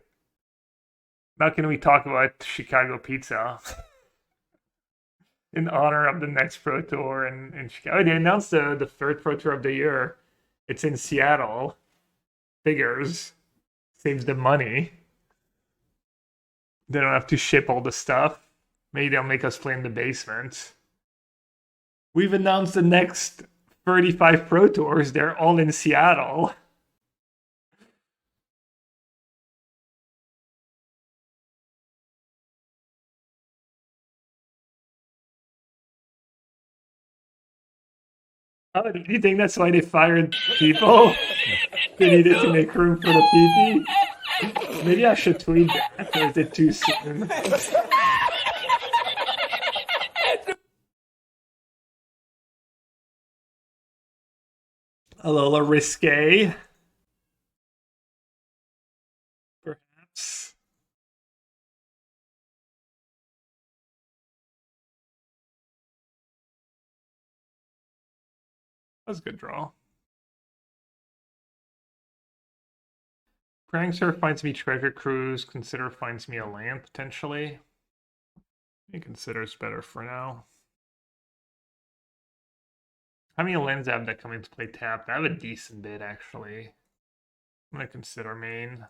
Now can we talk about Chicago pizza? In honor of the next Pro Tour in Chicago. They announced the third Pro Tour of the year. It's in Seattle. Figures. Saves them money. They don't have to ship all the stuff. Maybe they'll make us play in the basement. We've announced the next 35 Pro Tours. They're all in Seattle. Oh, do you think that's why they fired people? They needed to make room for the PP? Maybe I should tweet that, or is it too soon? A little risque. Perhaps. That was a good draw. Prankster finds me treasure cruise. Consider finds me a land, potentially. He considers better for now. How many lands have that come into play tapped? I have a decent bit, actually. I'm going to consider main.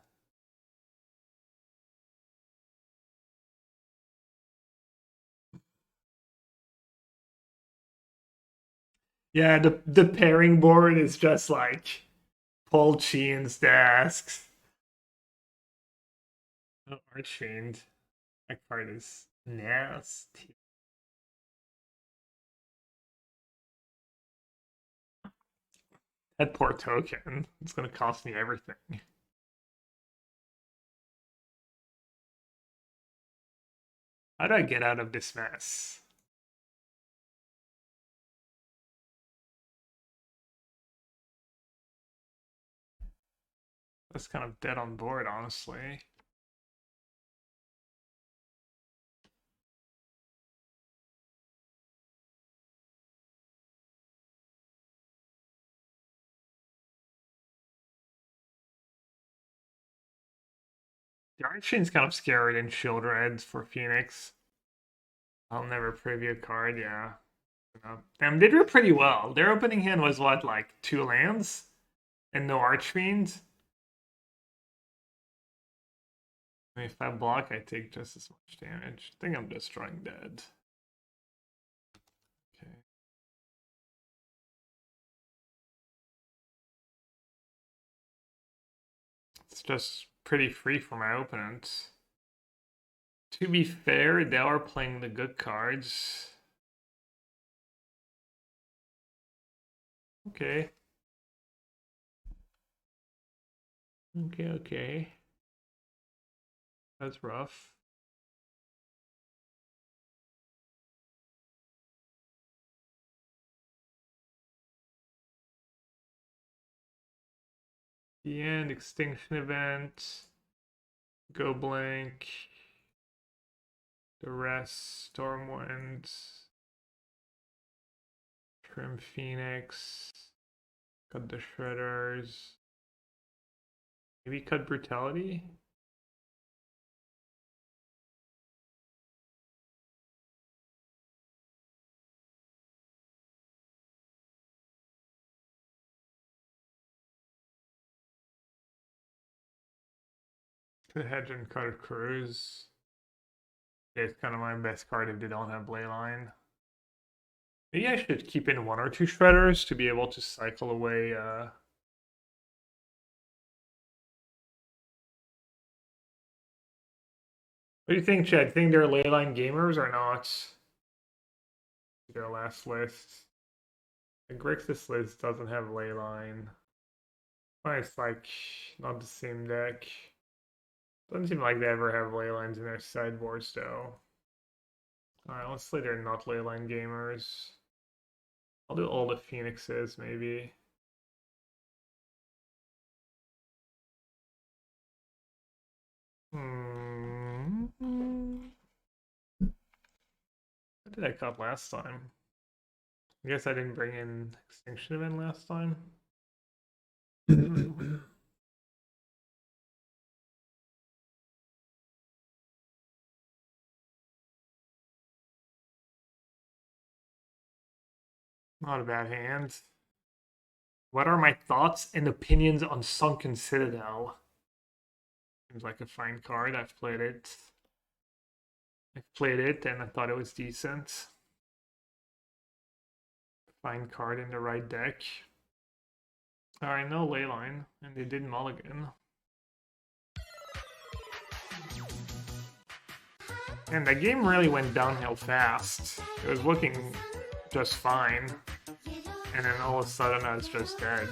Yeah, the pairing board is just like Paul Sheehan's desks. Oh, Archfiend. That card is nasty. That poor token. It's gonna cost me everything. How do I get out of this mess? That's kind of dead on board, honestly. The Archfiend's kind of scary in Sheoldred for Phoenix. I'll never preview a card, yeah. They drew pretty well. Their opening hand was what, like 2 lands? And no Archfiend? I mean, if I block, I take just as much damage. I think I'm destroying dead. Okay. It's just pretty free for my opponent. To be fair, they are playing the good cards. Okay. Okay. That's rough. The end, Extinction Event, Go Blank, Duress, Stormwind, Trim Phoenix, cut the Shredders, maybe cut Brutality? The Hedge and Cut Cruise. It's kind of my best card if they don't have Leyline. Maybe I should keep in 1 or 2 Shredders to be able to cycle away. What do you think, Chad? Think they're Leyline gamers or not? Their last list. The Grixis list doesn't have Leyline. Oh, it's like not the same deck. Doesn't seem like they ever have Leylines in their sideboards, though. Alright, let's say they're not Leyline gamers. I'll do all the Phoenixes, maybe. What did I cut last time? I guess I didn't bring in Extinction Event last time. Not a bad hand. What are my thoughts and opinions on Sunken Citadel? Seems like a fine card. I've played it. And I thought it was decent. Fine card in the right deck. Alright, no Leyline, and they did mulligan. And the game really went downhill fast. It was looking just fine. And then all of a sudden I was just dead.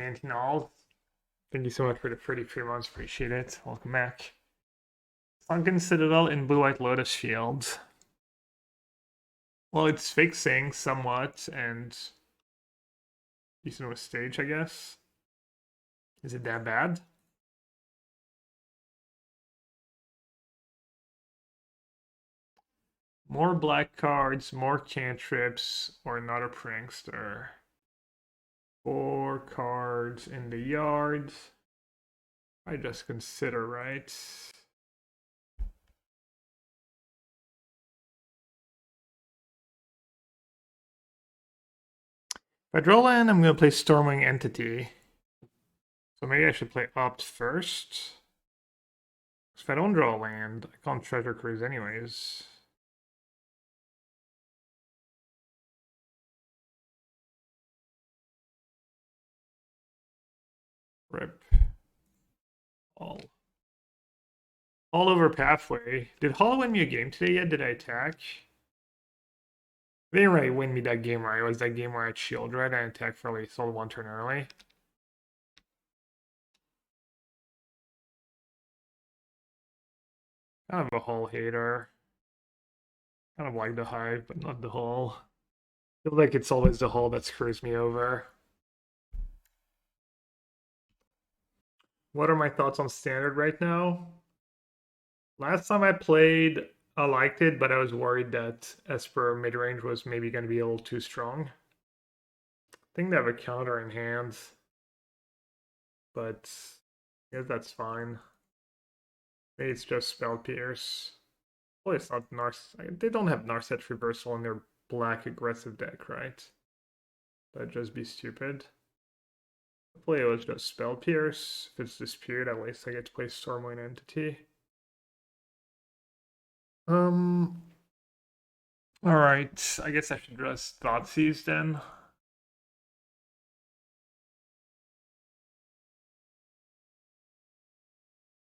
$19. Thank you so much for the 33 months. Appreciate it. Welcome back. Sunken Citadel in Blue-White Lotus Field. Well, it's fixing somewhat and decent with stage, I guess. Is it that bad? More black cards, more cantrips, or another prankster. 4 cards in the yard. I just consider, right? If I draw land, I'm going to play Stormwing Entity. So maybe I should play Opt first. If I don't draw land, I can't Treasure Cruise anyways. Rip. All over Pathway. Did Hollow win me a game today yet? Did I attack? They didn't really win me that game, right? It was that game where I had Sheoldred and attacked for lethal 1 turn early. Kind of a Hull hater. Kind of like the Hive, but not the Hull. I feel like it's always the Hull that screws me over. What are my thoughts on Standard right now? Last time I played, I liked it, but I was worried that Esper midrange was maybe going to be a little too strong. I think they have a counter in hand, but yeah, that's fine. Maybe it's just Spell Pierce. Well, it's not Narset. They don't have Narset Reversal in their black aggressive deck, right? That'd just be stupid. Hopefully it was just Spell Pierce. If it's Dispute, at least I get to play Stormwing Entity. Alright, I guess I should just Thoughtseize then.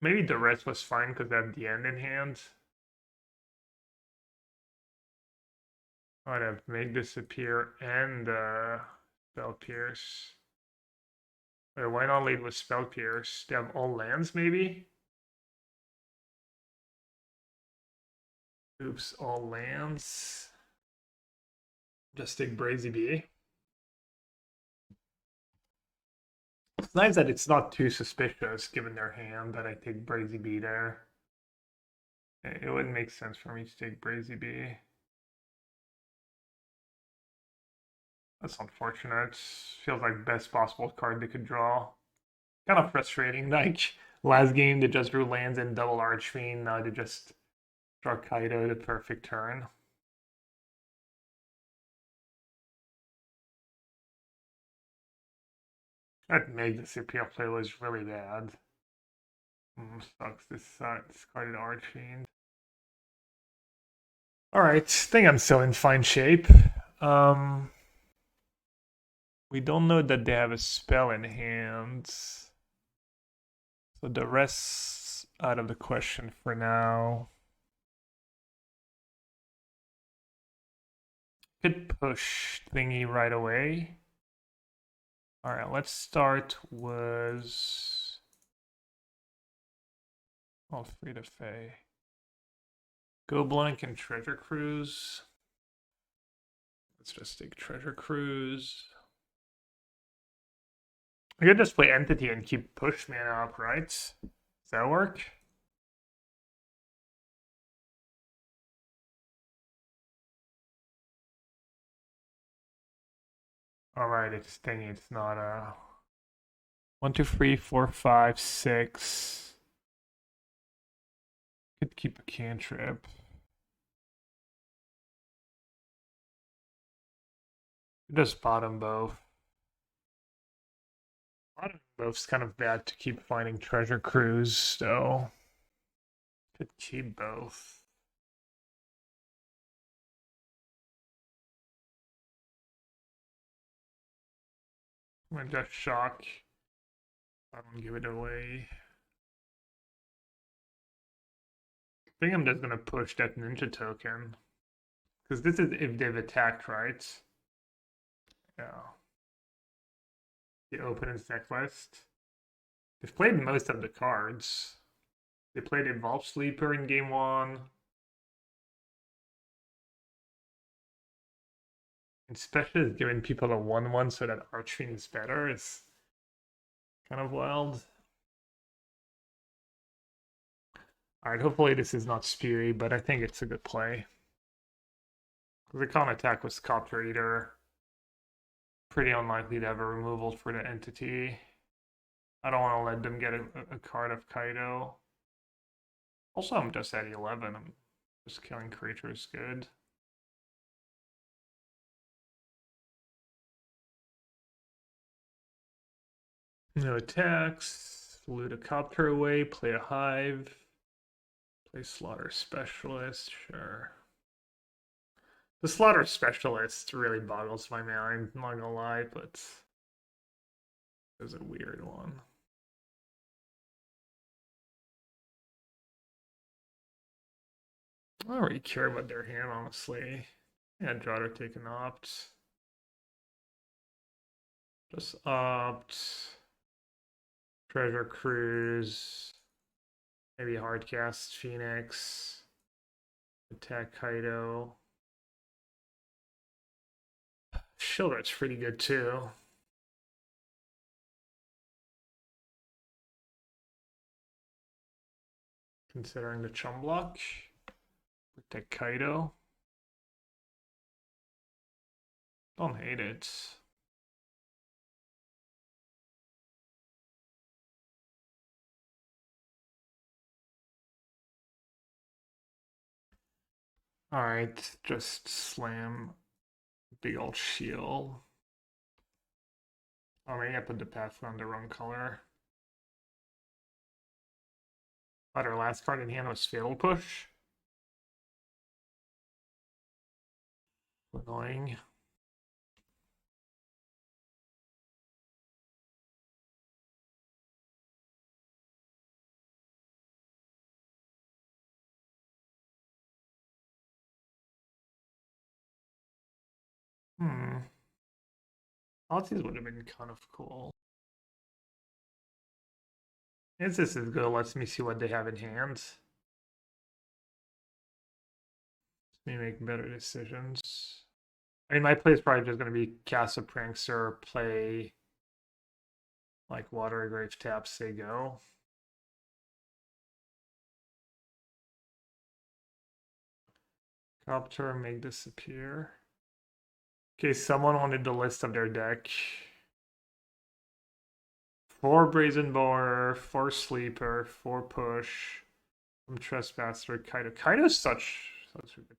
Maybe Duress was fine because I have the end in hand. I'd have Make Disappear and Spell Pierce. Wait, why not lead with Spell Pierce? They have all lands, maybe? Oops, all lands. Just take Brazy B. It's nice that it's not too suspicious, given their hand, that I take Brazy B there. It wouldn't make sense for me to take Brazy B. That's unfortunate. Feels like best possible card they could draw. Kind of frustrating. Like last game, they just drew lands and double Archfiend. Now they just draw Kaido the perfect turn. That Make Disappear play was really bad. Sucks. This discarded Archfiend. Alright, think I'm still in fine shape. We don't know that they have a spell in hand. So the rest's out of the question for now. Could push thingy right away. Alright, let's start with All free to Fae. Go blank and Treasure Cruise. Let's just take Treasure Cruise. I could just play Entity and keep push mana up, right? Does that work? Alright, it's thingy, it's not a 1, 2, 3, 4, 5, 6. Could keep a cantrip. Just bottom both. Bottom both's kind of bad to keep finding Treasure Cruise, so could keep both. I'm gonna just shock. I don't give it away. I think I'm just gonna push that ninja token. Because this is if they've attacked, right? Yeah. The opponent's deck list. They've played most of the cards. They played Evolved Sleeper in game 1. And especially giving people a 1/1 so that Archfiend is better is kind of wild. Alright, hopefully this is not spewy, but I think it's a good play. Because they can't attack with Copter Eater. Pretty unlikely to have a removal for the entity. I don't want to let them get a card of Kaido. Also, I'm just at 11. I'm just killing creatures good. No attacks. Loot a Copter away. Play a Hive. Play Slaughter Specialist. Sure. The Slaughter Specialist really boggles my mind, I'm not gonna lie, but it was a weird one. I don't really care about their hand, honestly. Yeah, draw or take an opt. Just opt. Treasure Cruise. Maybe Hardcast Phoenix. Attack Kaido. Sheoldred's pretty good too. Considering the chum block. Protect Kaido. Don't hate it. Alright, just slam big old shield. Oh, maybe I put the path on the wrong color. But our last card in hand was Fatal Push. Annoying. Thoughtseize would have been kind of cool. This is good. Lets me see what they have in hand. Let me make better decisions. I mean, my play is probably just going to be cast a Prankster, play like Watery Grave, tap, say go. Copter, make disappear. Okay, someone wanted the list of their deck. 4 Brazen Boar, 4 Sleeper, 4 Push, some Trespasser, Kaido. Kaido's such a good.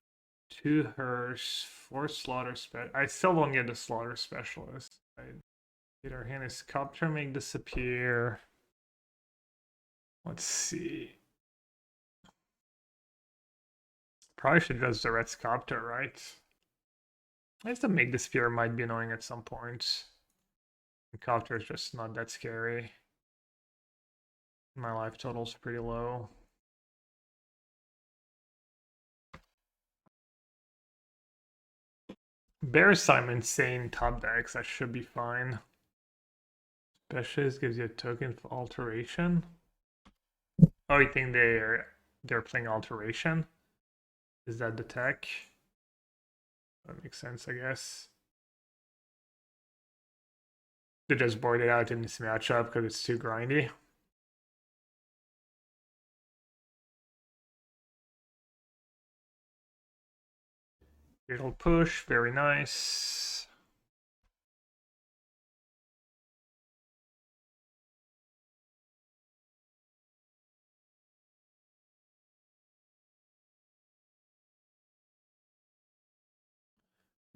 2 Hearse, 4 Slaughter Spec. I still don't get the Slaughter Specialist. Get our hand is Copter, make disappear. Let's see. Probably should just direct Copter, right? I guess the make disappear might be annoying at some point. Copter is just not that scary. My life total's pretty low. Bears some insane top decks, that should be fine. Specialist gives you a token for alteration. Oh, you think they're playing Alteration? Is that the tech? That makes sense, I guess. They just board it out in this matchup because it's too grindy. It'll push, very nice.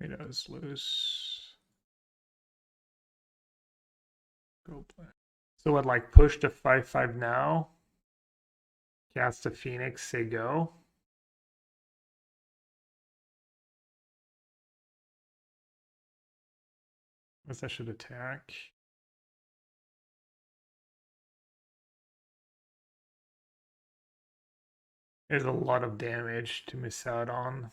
It does lose. Go play. So what, like push to 5/5 now? Cast a Phoenix, say go. Guess I should attack. There's a lot of damage to miss out on.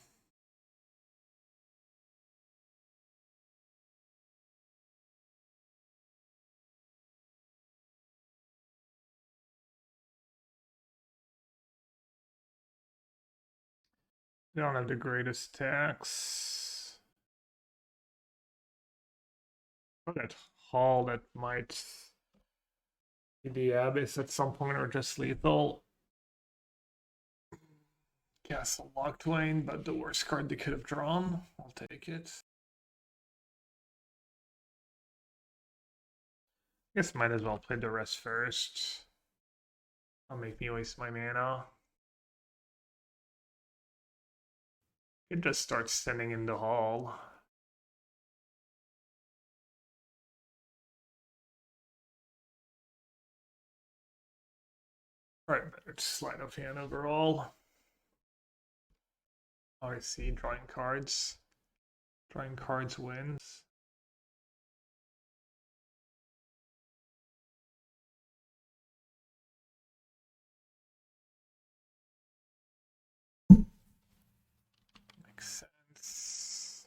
They don't have the greatest attacks. Oh, that Hall that might be the Abyss at some point or just lethal. Castle Locktwain, but the worst card they could have drawn. I'll take it. Guess might as well play Duress first. That'll make me waste my mana. It just starts sending in the Hall. Alright, better Sleight of Hand overall. Oh, I see, drawing cards. Drawing cards wins. Makes sense.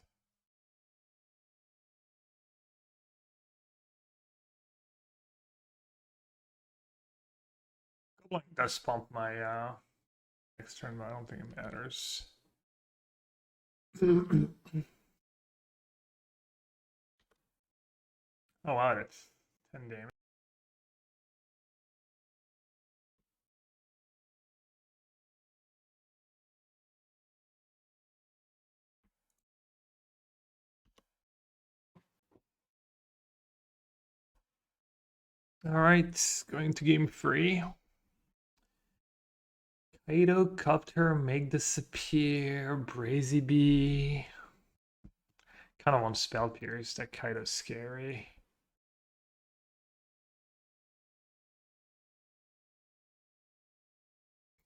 Goblin does pump my next turn, but I don't think it matters. Oh wow, that's 10 damage. Alright, going to game 3. Kaito, Copter, Make Disappear, Brazy Bee. Kind of want Spell Pierce, that Kaito's scary.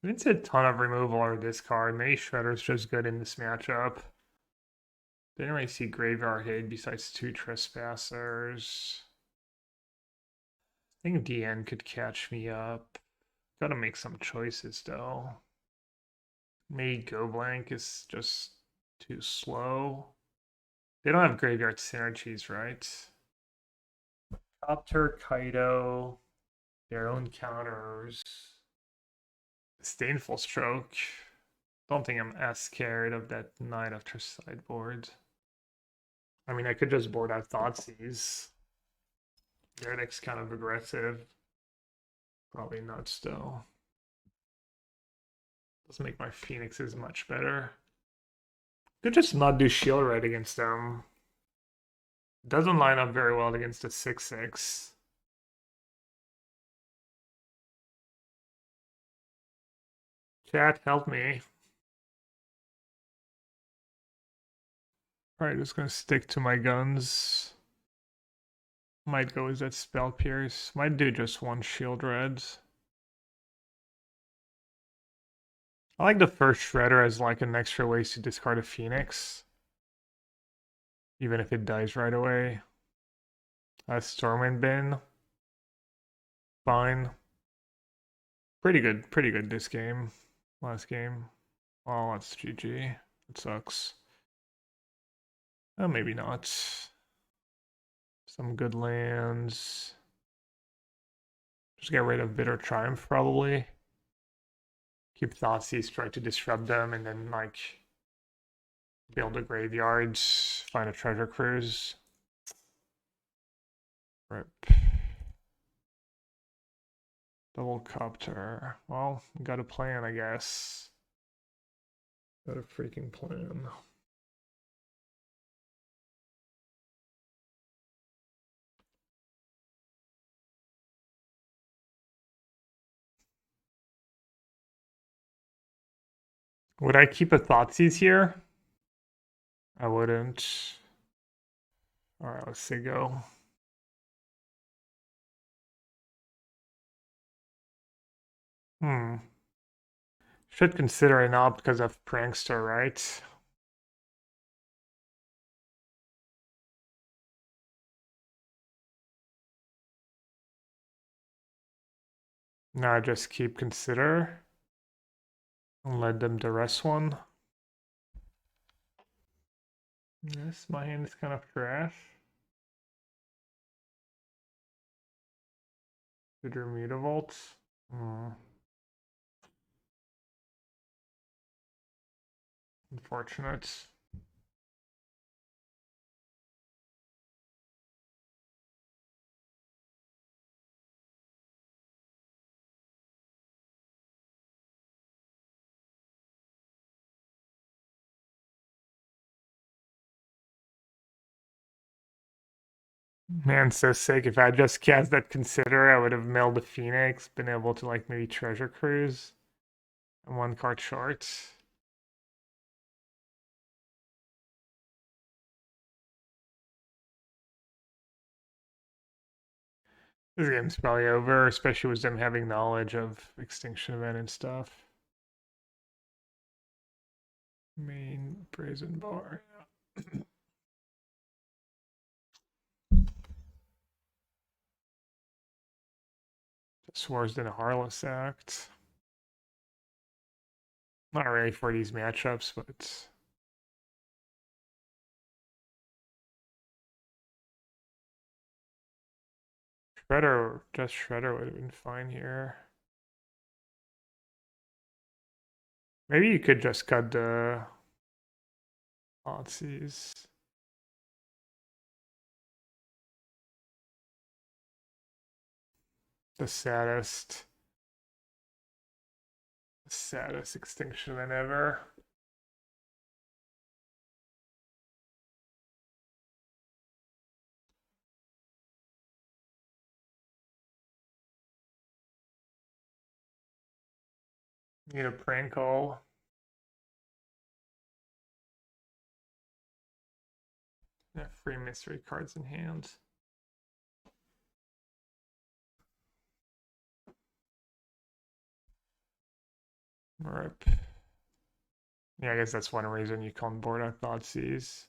It's a ton of removal or discard. Maybe Shredder's just good in this matchup. Didn't really see Graveyard Hate besides 2 Trespassers. I think DN could catch me up. Gotta make some choices though. Maybe Go Blank is just too slow. They don't have graveyard synergies, right? Copter, Kaito, their own counters. Disdainful Stroke. Don't think I'm as scared of that Knight after sideboard. I mean, I could just board out Thoughtseize. Their deck's kind of aggressive. Probably nuts though. Doesn't make my Phoenixes much better. Could just not do Sheoldred against them. Doesn't line up very well against a 6/6. Chat, help me. Alright, just gonna stick to my guns. Might go with that Spell Pierce. Might do just one Sheoldred. I like the first Shredder as like an extra ways to discard a Phoenix. Even if it dies right away. Stormwind Bin. Fine. Pretty good this game. Last game. Well, that's GG. It sucks. Oh, maybe not. Some good lands. Just get rid of Bitter Triumph, probably. keep Thoughtseize, try to disrupt them, and then like build a graveyard, find a treasure cruise. Rip. Double copter. Well, got a plan, I guess. Got a freaking plan. Would I keep a Thoughtseize here? I wouldn't. Alright, let's say go. Should consider it now because of Prankster, right? Now just keep consider. And let them Duress one. Yes, my hand is kind of trash. Did your Mutavault? Unfortunate. Man, so sick. If I just cast that Consider, I would have milled the Phoenix, been able to like maybe Treasure Cruise. And one card short. This game's probably over, especially with them having knowledge of Extinction Event and stuff. Main Brazen Bar. Just worse than a Harless Act. Not really for these matchups, but Shredder, just Shredder would have been fine here. Maybe you could just cut the Thoughtseize. The saddest Extinction Event ever. Need a prank call. Yeah, free mystery cards in hand. Rip. Yeah, I guess that's one reason you can't board out Thoughtseize.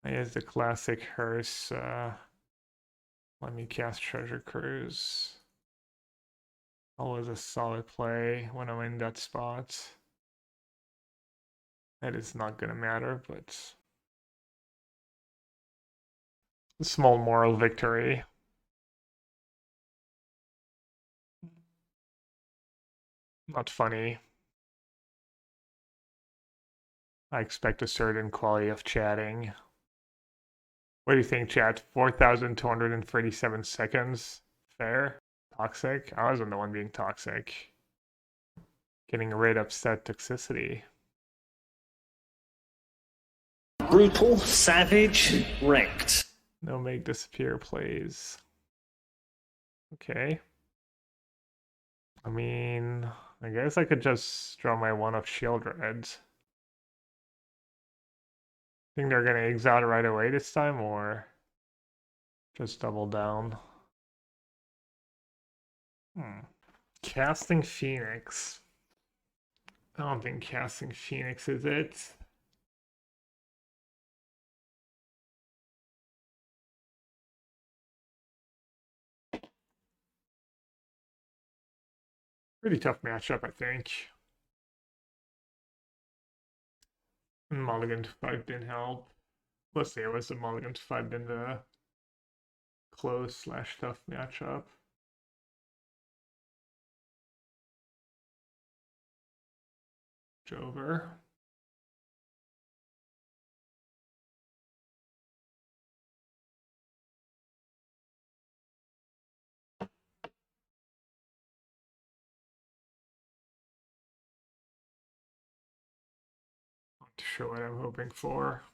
I guess the classic hearse. Let me cast Treasure Cruise. Always a solid play when I'm in that spot. That is not gonna matter, but a small moral victory. Not funny. I expect a certain quality of chatting. What do you think, chat? 4,237 seconds. Fair? Toxic? I wasn't the one being toxic. Getting rid of set toxicity. Brutal, savage, wrecked. No make disappear plays. Okay. I mean, I guess I could just draw my one of Sheoldred. Think they're gonna exile right away this time, or just double down? Casting Phoenix. I don't think casting Phoenix is it. Pretty tough matchup, I think. Mulligan to 5 didn't help. Let's see, was the Mulligan to 5 been the close/tough matchup? Jover. Not sure what I'm hoping for.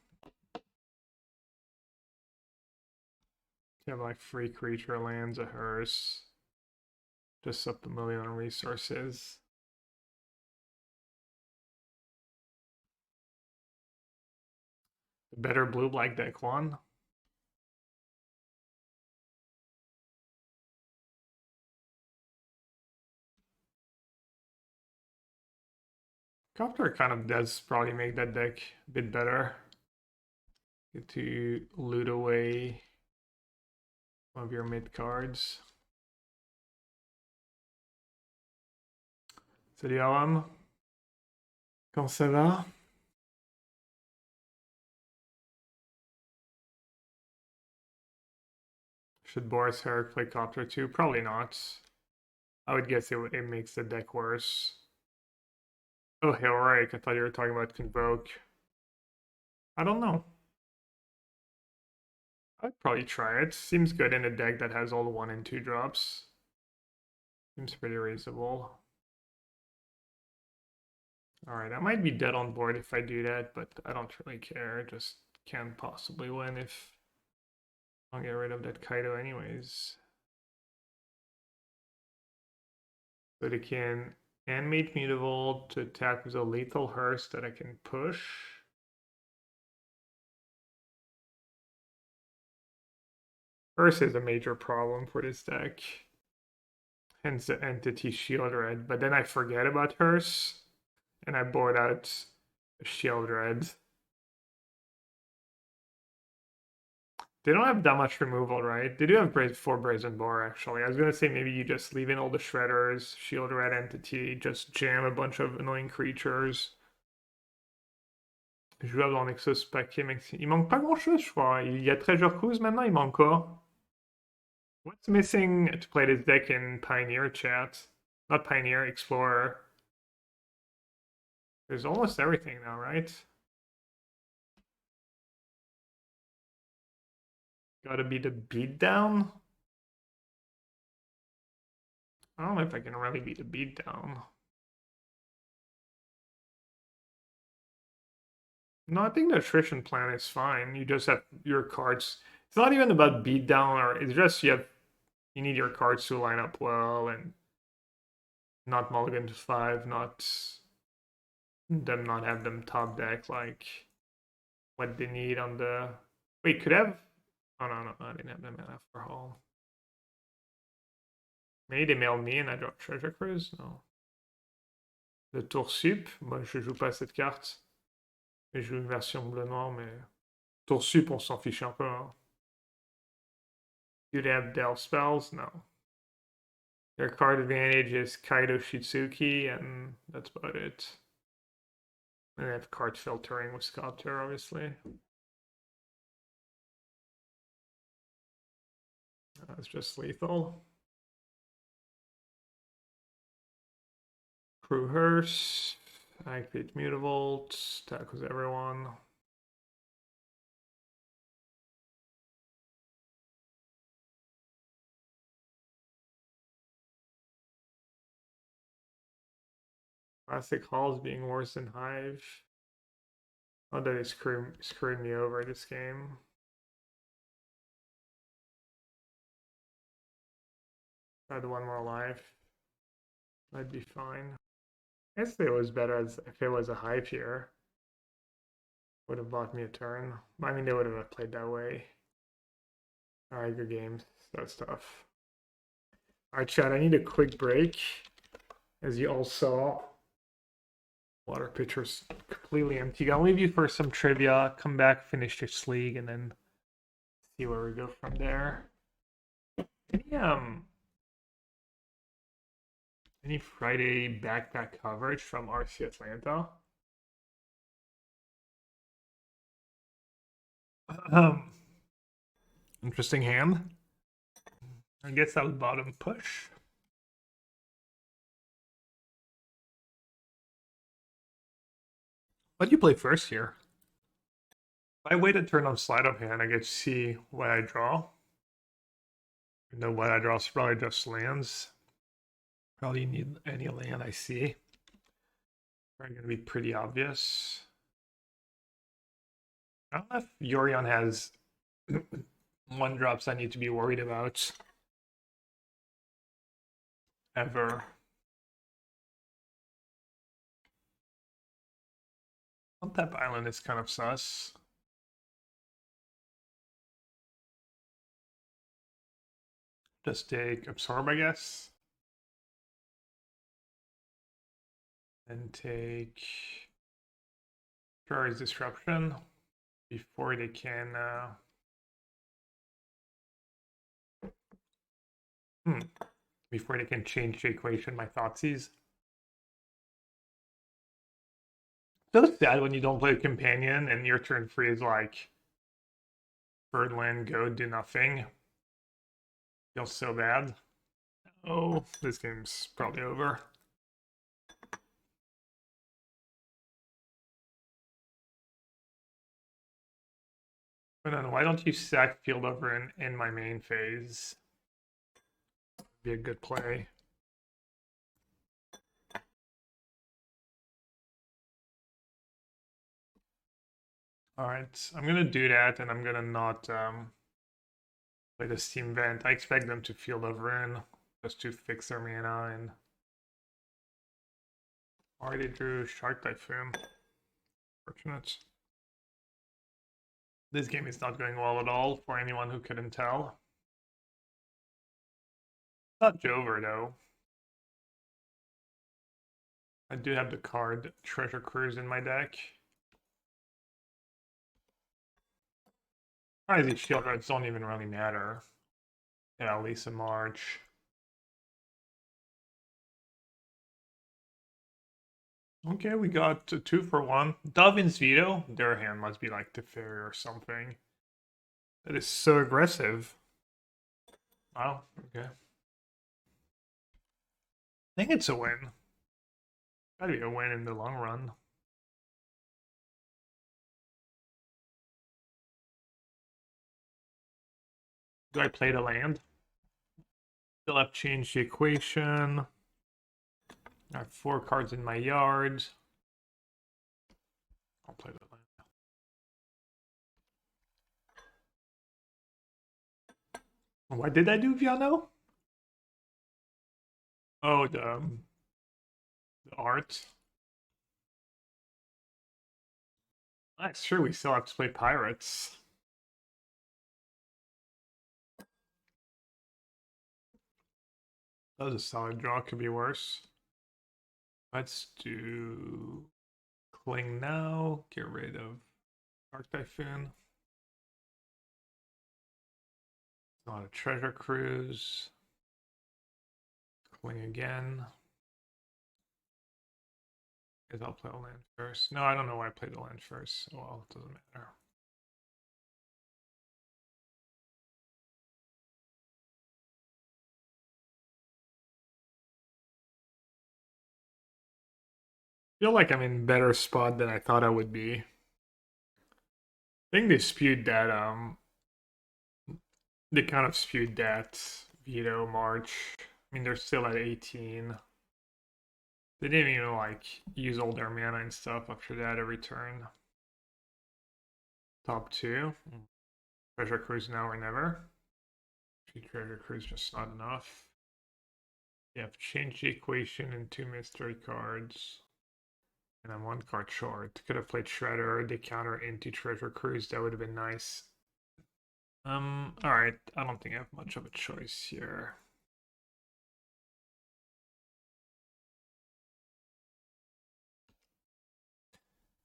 Have like free creature lands a hearse. Just up $1 million on resources. The better blue black deck won. Copter kind of does probably make that deck a bit better. Get to loot away one of your mid cards. Salut Aram. Comment ça va? Should Boris Herrick play Copter too? Probably not. I would guess it makes the deck worse. Oh, Heroic. I thought you were talking about Convoke. I don't know. I'd probably try it. Seems good in a deck that has all the 1 and 2 drops. Seems pretty reasonable. Alright, I might be dead on board if I do that, but I don't really care. Just can't possibly win if I'll get rid of that Kaido anyways. So they can animate Mutavault to attack with a lethal hearse that I can push. Hearse is a major problem for this deck. Hence the entity Sheoldred, but then I forget about Hearse and I board out Sheoldred. They don't have that much removal, right? They do have 4 Brazen Boar, actually. I was going to say maybe you just leave in all the Shredders, Sheoldred Entity, just jam a bunch of annoying creatures. Jouable en Exos paquet maxi. Il manque pas grand-chose, je crois. Il y a Treasure Cruise maintenant, il manque quoi? What's missing to play this deck in Pioneer chat? Not Pioneer, Explorer. There's almost everything now, right? Gotta be the beatdown? I don't know if I can really beat the beatdown. No, I think the attrition plan is fine. You just have your cards. It's not even about beatdown, or it's just you need your cards to line up well and not mulligan to 5, not have them top deck like what they need on the. Wait, could have. Oh no, I didn't have them enough for Hall. Maybe they mailed me and I dropped Treasure Cruise? No. Le tour sup, moi je joue pas cette carte. Je joue une version bleu-noir, mais tour sup, on s'en fiche un peu. Hein. Do they have Del spells? No. Their card advantage is Kaido Shitsuki, and that's about it. And they have card filtering with Sculptor, obviously. That's just lethal. Crew Hearse, activate Mutavault, tackles everyone. Classic Hall's being worse than Hive. Oh, that is screwed me over this game. If I had 1 more life, I'd be fine. I guess it was better if it was a Hive here. Would have bought me a turn. I mean, they would have played that way. Alright, good game. That's tough. Alright, chat, I need a quick break. As you all saw, water pitcher's completely empty. I'll leave you for some trivia, come back, finish this league, and then see where we go from there. Any Friday backpack coverage from RC Atlanta? Interesting hand. I guess that was bottom push. What do you play first here? If I wait a turn on Sleight of Hand, I get to see what I draw. You know what I draw is probably just lands. Probably need any land I see. Probably gonna be pretty obvious. I don't know if Yorion has 1-drops I need to be worried about. Ever. Untap Island is kind of sus. Just take Absorb, I guess. And take Terror's Disruption before they can before they can change the equation by Thoughtseize. So sad when you don't play a companion and your turn 3 is like bird land, go, do nothing. Feels so bad. Oh, this game's probably over. But then why don't you sack Field Over in my main phase? Be a good play. Alright, I'm gonna do that and I'm gonna not play the Steam Vent. I expect them to Field Over in just to fix their mana and already drew Shark Typhoon. Fortunate. This game is not going well at all for anyone who couldn't tell. Not Jover though. I do have the card Treasure Cruise in my deck. These Sheoldreds don't even really matter. Yeah, Lisa March. Okay, we got a 2-for-1. Dovin's Veto. Their hand must be like Teferi or something. That is so aggressive. Wow, okay. I think it's a win. Gotta be a win in the long run. Do I play the land? Still have changed the equation. I have 4 cards in my yard. I'll play the land. What did I do, Viano? Oh, the art. That's true, we still have to play Pirates. That was a solid draw, could be worse. Let's do Cling now, get rid of Dark Typhoon. Not a Treasure Cruise. Cling again. Guess I'll play the land first. No, I don't know why I played the land first. Well, it doesn't matter. Feel like I'm in better spot than I thought I would be. I think they spewed that they kind of spewed that veto March. I mean, they're still at 18. They didn't even like use all their mana and stuff after that every turn. Top 2. Treasure Cruise now or never. Treasure Cruise just not enough. You have changed the equation in 2 mystery cards. And I'm 1 card short. Could have played Shredder, they counter into Treasure Cruise, that would have been nice. Alright, I don't think I have much of a choice here.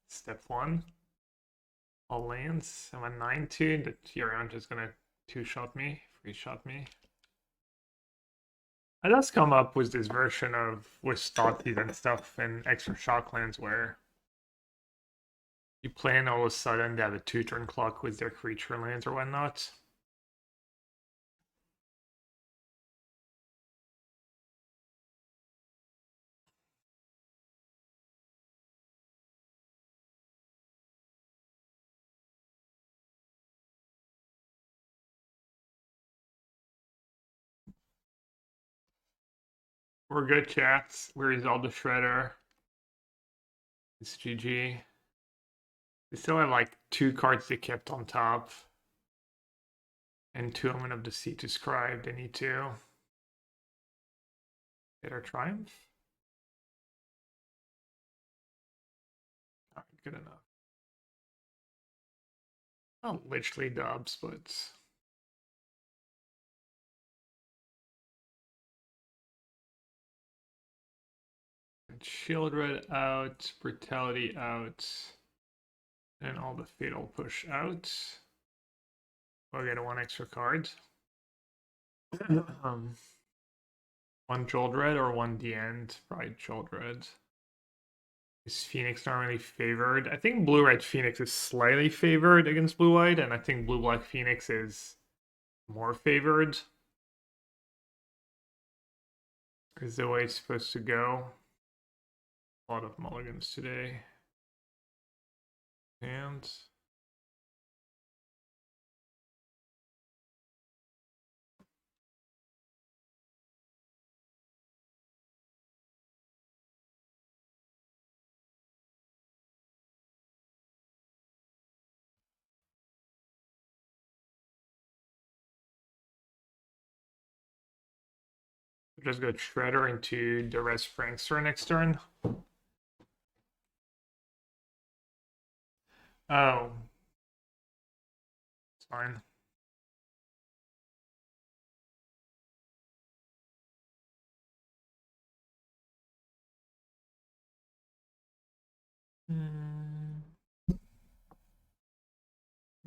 Step 1. All lands. I'm at 9-2. The Tyrion is gonna 2-shot me, 3-shot me. It does come up with this version of with Thoughtseize and stuff and extra shock lands where you play and all of a sudden they have a 2-turn clock with their creature lands or whatnot. We're good, chats. We resolved the shredder. It's GG. We still have like 2 cards they kept on top. And 2 Omen of the Sea to scribe. They need to get our triumph. Alright, good enough. Not literally dubs, but Sheoldred out, Brutality out, and all the Fatal Push out. We'll get 1 extra card. 1 Sheoldred or 1 the end? Probably Sheoldred. Is Phoenix not really favored? I think blue-red Phoenix is slightly favored against blue-white, and I think blue-black Phoenix is more favored. Is the way it's supposed to go. A lot of mulligans today. And just go Shredder into Duress Prankster next turn. Oh. It's fine.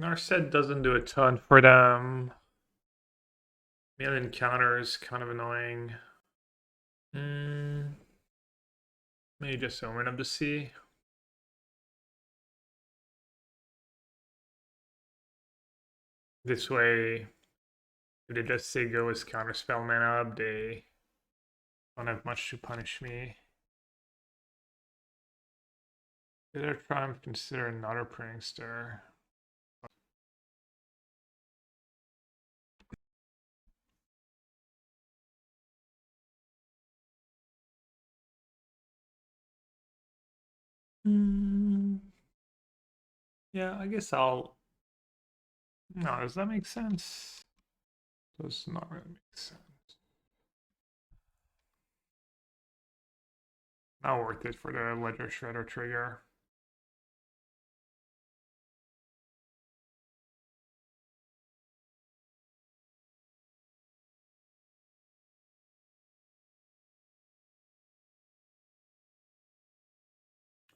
Narset doesn't do a ton for them. Million counters, kind of annoying. Maybe just Omen of the Sea. This way, if they just say go as counterspell mana up, they don't have much to punish me. Did I try and consider another Prankster? Yeah, I guess I'll... No, does that make sense? Does not really make sense. Not worth it for the Ledger Shredder trigger.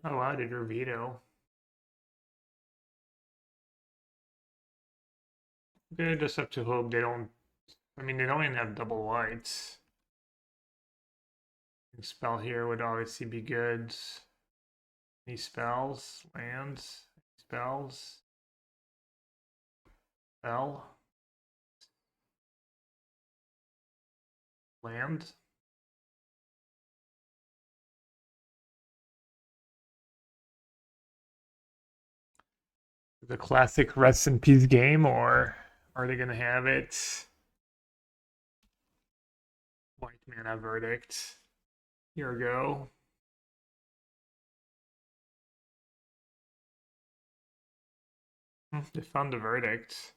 Oh, I did your veto. Okay, just have to hope they don't... I mean, they don't even have double whites. Spell here would obviously be good. Any spells? Lands? Spells? Spell? Land? The classic rest in peace game, or are they gonna have it? White mana verdict. Here we go. They found the verdict.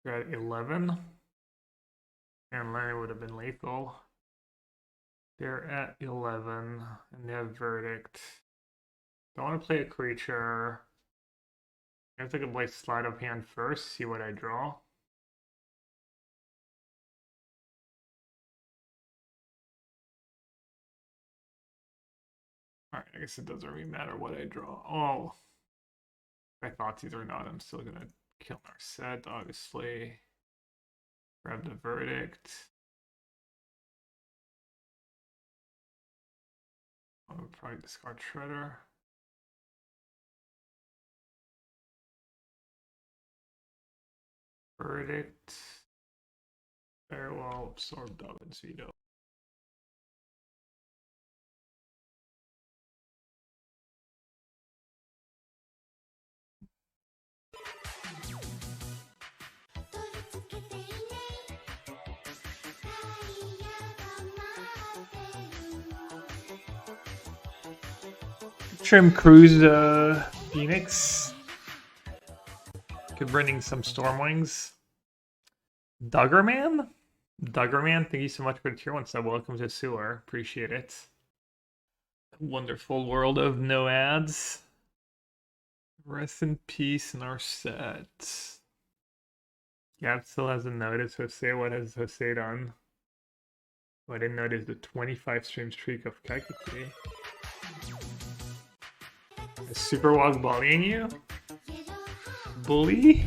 We're at 11. And then it would have been lethal. They're at 11, and they have verdict. Don't want to play a creature. I guess I could play Sleight of Hand first, see what I draw. Alright, I guess it doesn't really matter what I draw. Oh, if I Thoughtseize or not, I'm still gonna kill Narset, obviously. Grab the verdict. I would probably discard Shredder. Verdict. Very well, absorb Dovin's veto. Trim Cruise Phoenix. Could bring in some Stormwings. Duggerman? Duggerman, thank you so much for the tier 1 sub. Welcome to Sewer. Appreciate it. Wonderful world of no ads. Rest in peace, Narset. Gab still hasn't noticed Jose. What has Jose done? Oh, I didn't notice the 25 stream streak of Kakiki. Is Super Walk bullying you? Bully?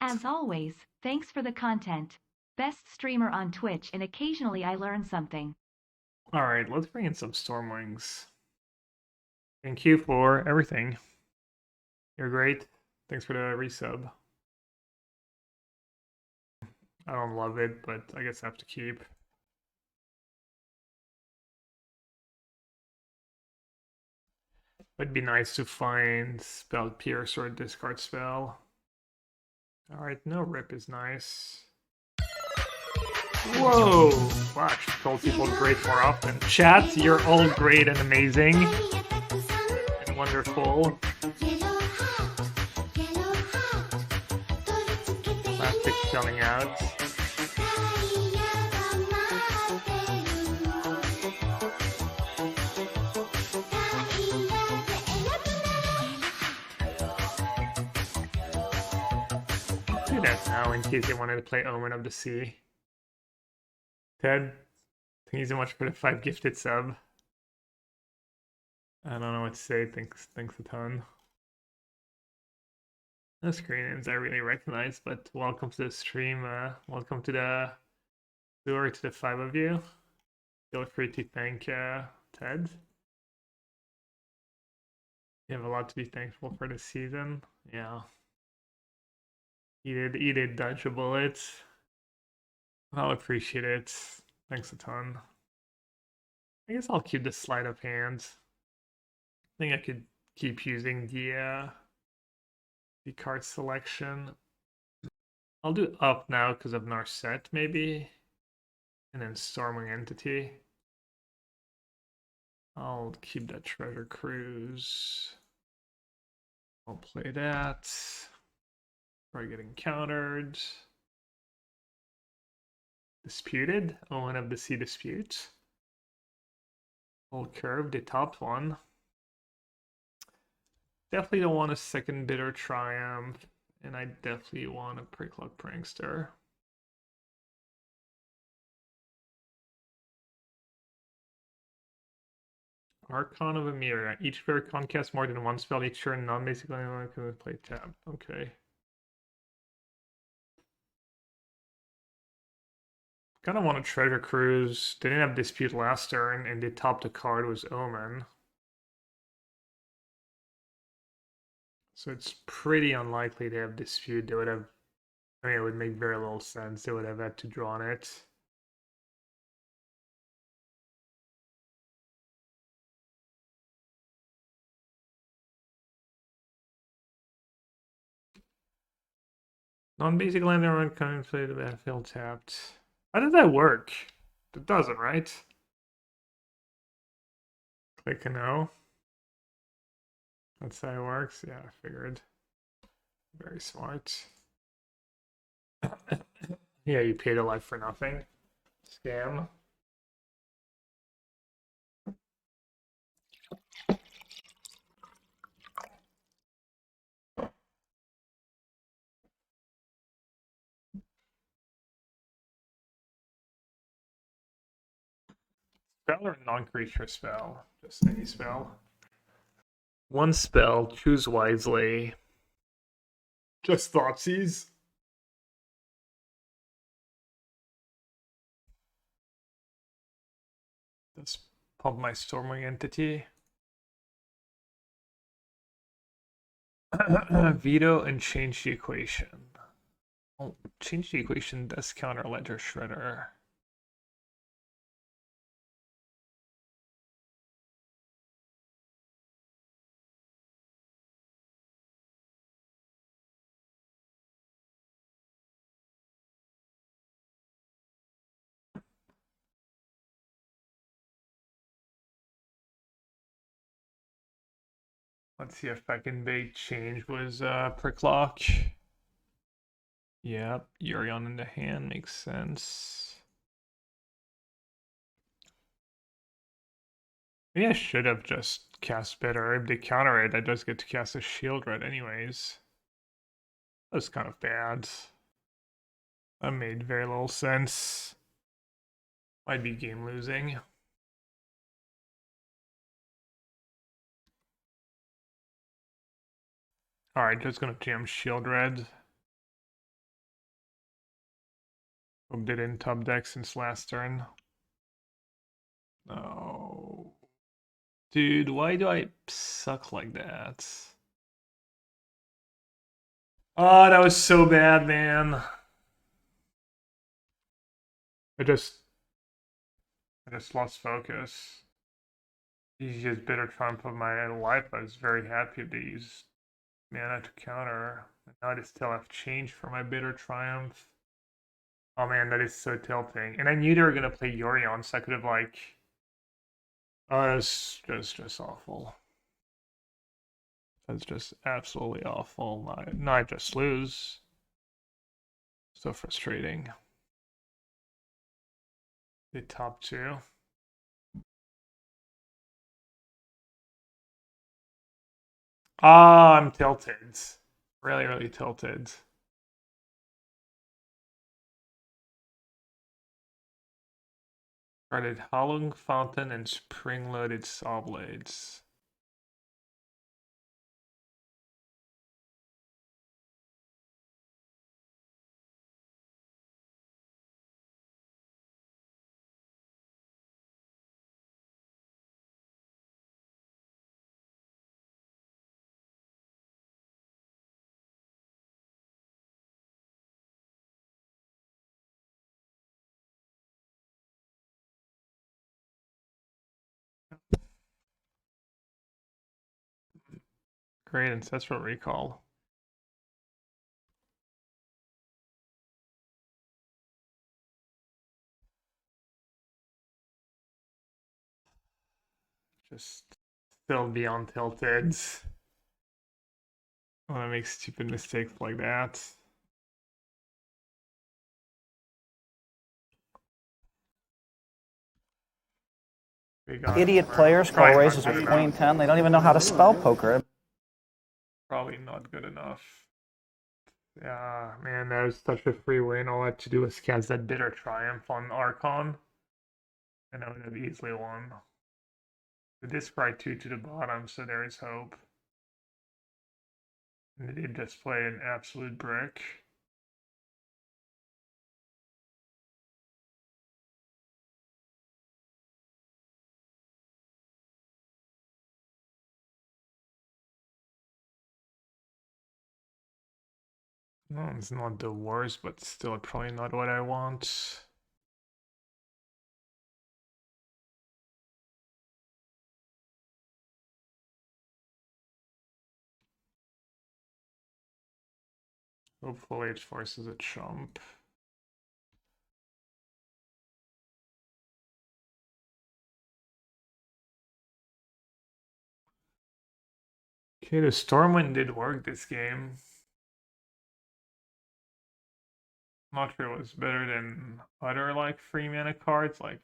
As always, thanks for the content. Best streamer on Twitch, and occasionally I learn something. Alright, let's bring in some Stormwings. Thank you for everything. You're great. Thanks for the resub. I don't love it, but I guess I have to keep. It'd be nice to find Spell Pierce or a discard spell. Alright, no rip is nice. Whoa! Wow, I should call people great more often. Chat, you're all great and amazing. And wonderful. Plastic selling out. Do that now in case they wanted to play Omen of the Sea. Ted, thank you so much for the 5 gifted sub. I don't know what to say. Thanks a ton. No screen names I really recognize, but welcome to the stream. Welcome to the tour to the 5 of you. Feel free to thank Ted. You have a lot to be thankful for this season. Yeah. He did dodge a bullet. I'll appreciate it. Thanks a ton. I guess I'll keep the Sleight of Hand. I think I could keep using the card selection. I'll do up now because of Narset, maybe. And then Stormwing Entity. I'll keep that Treasure Cruise. I'll play that. Probably getting countered. Disputed. Owen of the Sea Dispute. Old Curve, the top one. Definitely don't want a second Bitter Triumph. And I definitely want a Picklock Prankster. Archon of Emira. Each player can't cast more than one spell each turn. Non-basically anyone can play tap. Okay. Kind of want a Treasure Cruise. They didn't have Dispute last turn, and they topped the card was Omen. So it's pretty unlikely they have Dispute. They would have, I mean, it would make very little sense. They would have had to draw on it. Non-basic land everyone can play the battlefield tapped. How does that work? It doesn't, right? Click a no. That's how it works. Yeah, I figured. Very smart. Yeah, you paid a life for nothing. Scam. Spell or non-creature spell? Just any spell. One spell, choose wisely. Just Thoughtseize. Let's pump my Stormwing Entity. Veto and change the equation. Oh, change the equation does counter Ledger Shredder. Let's see if I can bait change was Pricklock. Yep, Yorion in the hand makes sense. Maybe I should have just cast better. If they counter it, I just get to cast a Sheoldred anyways. That's kind of bad. That made very little sense. Might be game losing. Alright, just gonna jam Sheoldred. Hope they didn't top deck since last turn. No. Dude, why do I suck like that? Oh, that was so bad, man. I just lost focus. He's just bitter triumph of my life. I was very happy they used mana to counter. And now I just still have change for my bitter triumph. Oh man, that is so tilting. And I knew they were gonna play Yorion, so I could have like. Oh, that's just awful. That's just absolutely awful. Now I just lose. So frustrating. The top two. Ah, I'm tilted. Really tilted. Started Howling Fountain and Spring-Loaded Sawblades. Great Ancestral Recall. Just still beyond tilted. I want to make stupid mistakes like that. Idiot players call raises with queen 10. They don't even know how to spell poker. Probably not good enough. Yeah, man, that was such a free win. All I had to do was cast that Bitter Triumph on Archon, and I would have easily won. But this brought 2 to the bottom, so there is hope. And they did just play an absolute brick. No, it's not the worst, but still probably not what I want. Hopefully it forces a chump. Okay, the Stormwind did work this game. Not sure it was better than other like free mana cards like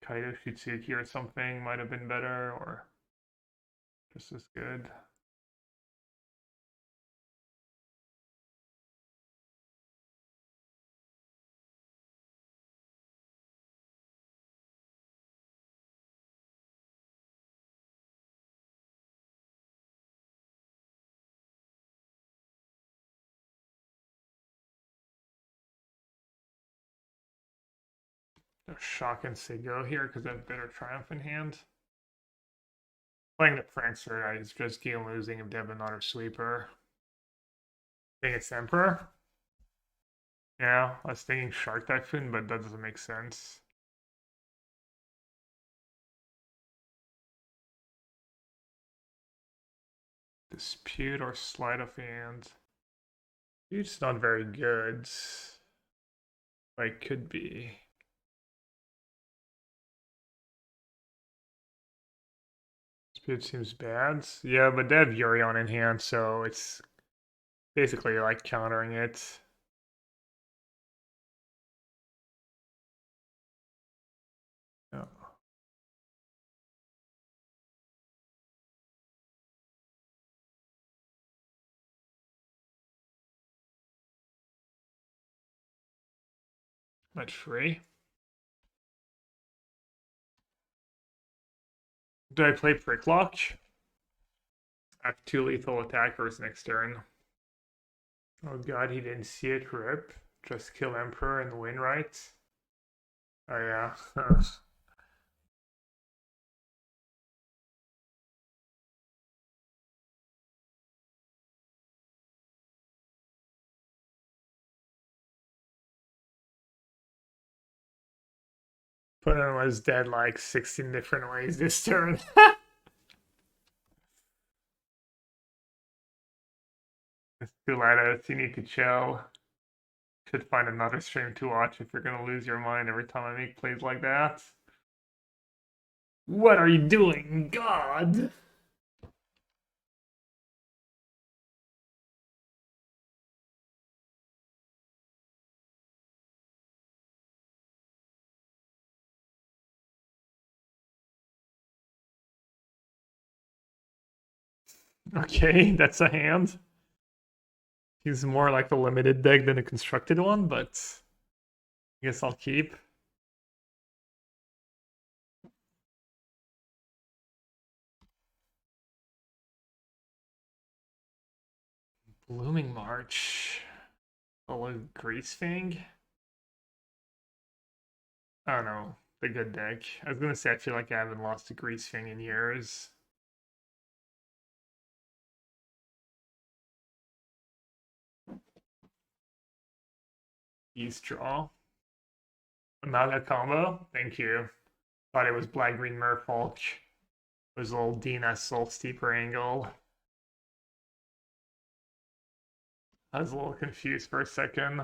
Kaido Shitsuki or something might have been better or just as good. Shock and say go here because I have better Triumph in hand. Playing the Prankster is just game losing if they have another sweeper. I think it's Emperor. Yeah, I was thinking Shark Typhoon, but that doesn't make sense. Dispute or Sleight of Hand. It's not very good. Like, could be. It seems bad. Yeah, but they have Yorion in hand, so it's basically like countering it. Yeah. Much free. Do I play Picklock? I have 2 lethal attackers next turn. Oh god, he didn't see it. Rip. Just kill Emperor and win, right? Oh yeah. Opponent was dead like 16 different ways this turn. It's too late. You need to chill. Should find another stream to watch if you're gonna lose your mind every time I make plays like that. What are you doing, God? Okay, that's a hand. He's more like a limited deck than a constructed one, but I guess I'll keep. Blooming March. Oh, Grease Fang? I don't know. The good deck. I was gonna say I feel like I haven't lost a Grease Fang in years. East draw. Another combo. Thank you. Thought it was Black Green Merfolk. It was a little Dina Soul Steeper angle. I was a little confused for a second.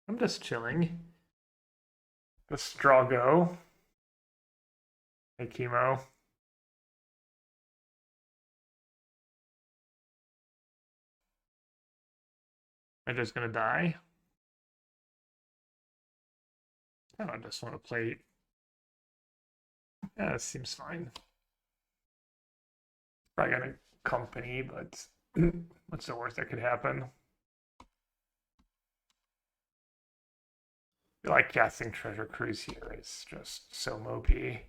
I'm just chilling. Just draw go. Hey, Chemo. I'm just gonna die. I just want to play. Yeah, it seems fine. Probably gonna company, but what's the worst that could happen? I feel like casting Treasure Cruise here is just so mopey.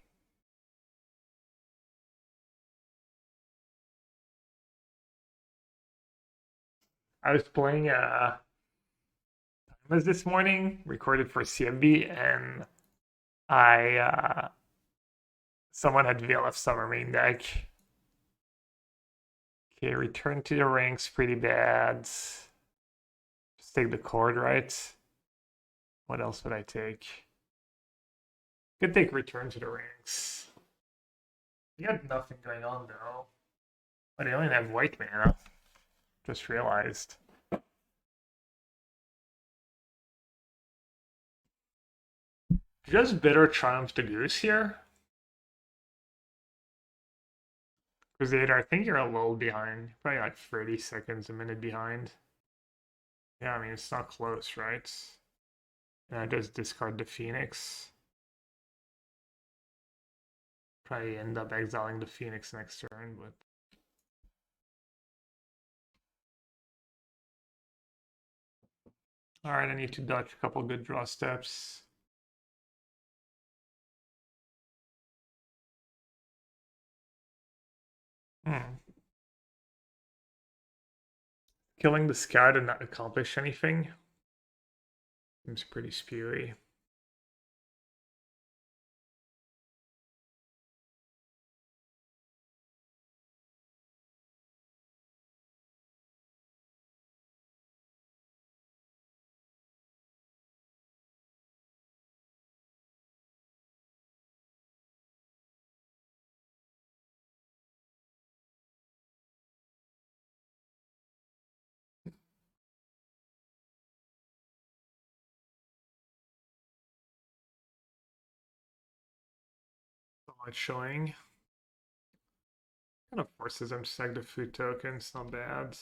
I was playing was this morning, recorded for CMB, and I someone had VLF Summer main deck. Okay, return to the ranks, pretty bad. Just take the cord, right? What else would I take? Could take return to the ranks. You had nothing going on though. But I only have white mana. Just realized. Just bitter Triumph the Goose here? Crusader, I think you're a little behind. Probably like 30 seconds, a minute behind. Yeah, I mean, it's not close, right? And I just discard the Phoenix. Probably end up exiling the Phoenix next turn, but... Alright, I need to dodge a couple good draw steps. Killing the scout and not accomplish anything seems pretty spewy. not showing. Kind of forces them to sack the food token, it's not bad.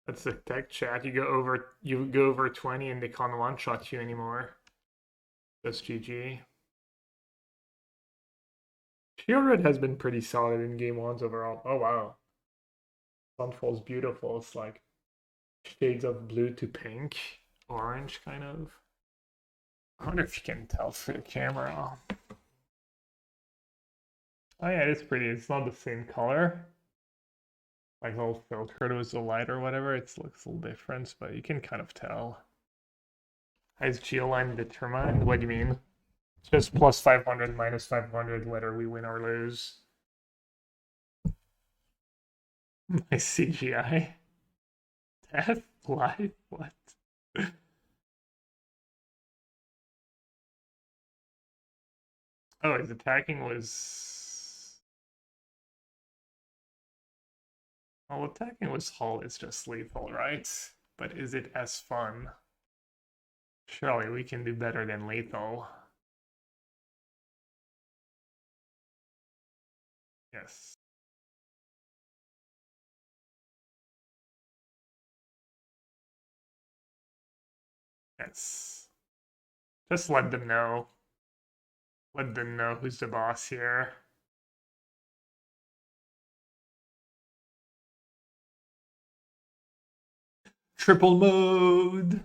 That's the tech chat. You go over 20 and they can't one-shot you anymore. That's GG. Sheoldred has been pretty solid in game ones overall. Oh wow. Sunfall's beautiful. It's like shades of blue to pink, orange kind of. I wonder if you can tell through the camera. Oh yeah, it's pretty. It's not the same color. Like a little filtered was the light or whatever. It looks a little different, but you can kind of tell. Is geoline determined? What do you mean? It's just plus 500, minus 500, whether we win or lose. Nice CGI. Death? Life? What? Oh, his attacking was... Well, attacking was hull, it's just lethal, right? But is it as fun? Surely we can do better than lethal. Yes. Yes. Just let them know. Let them know who's the boss here. Triple mode!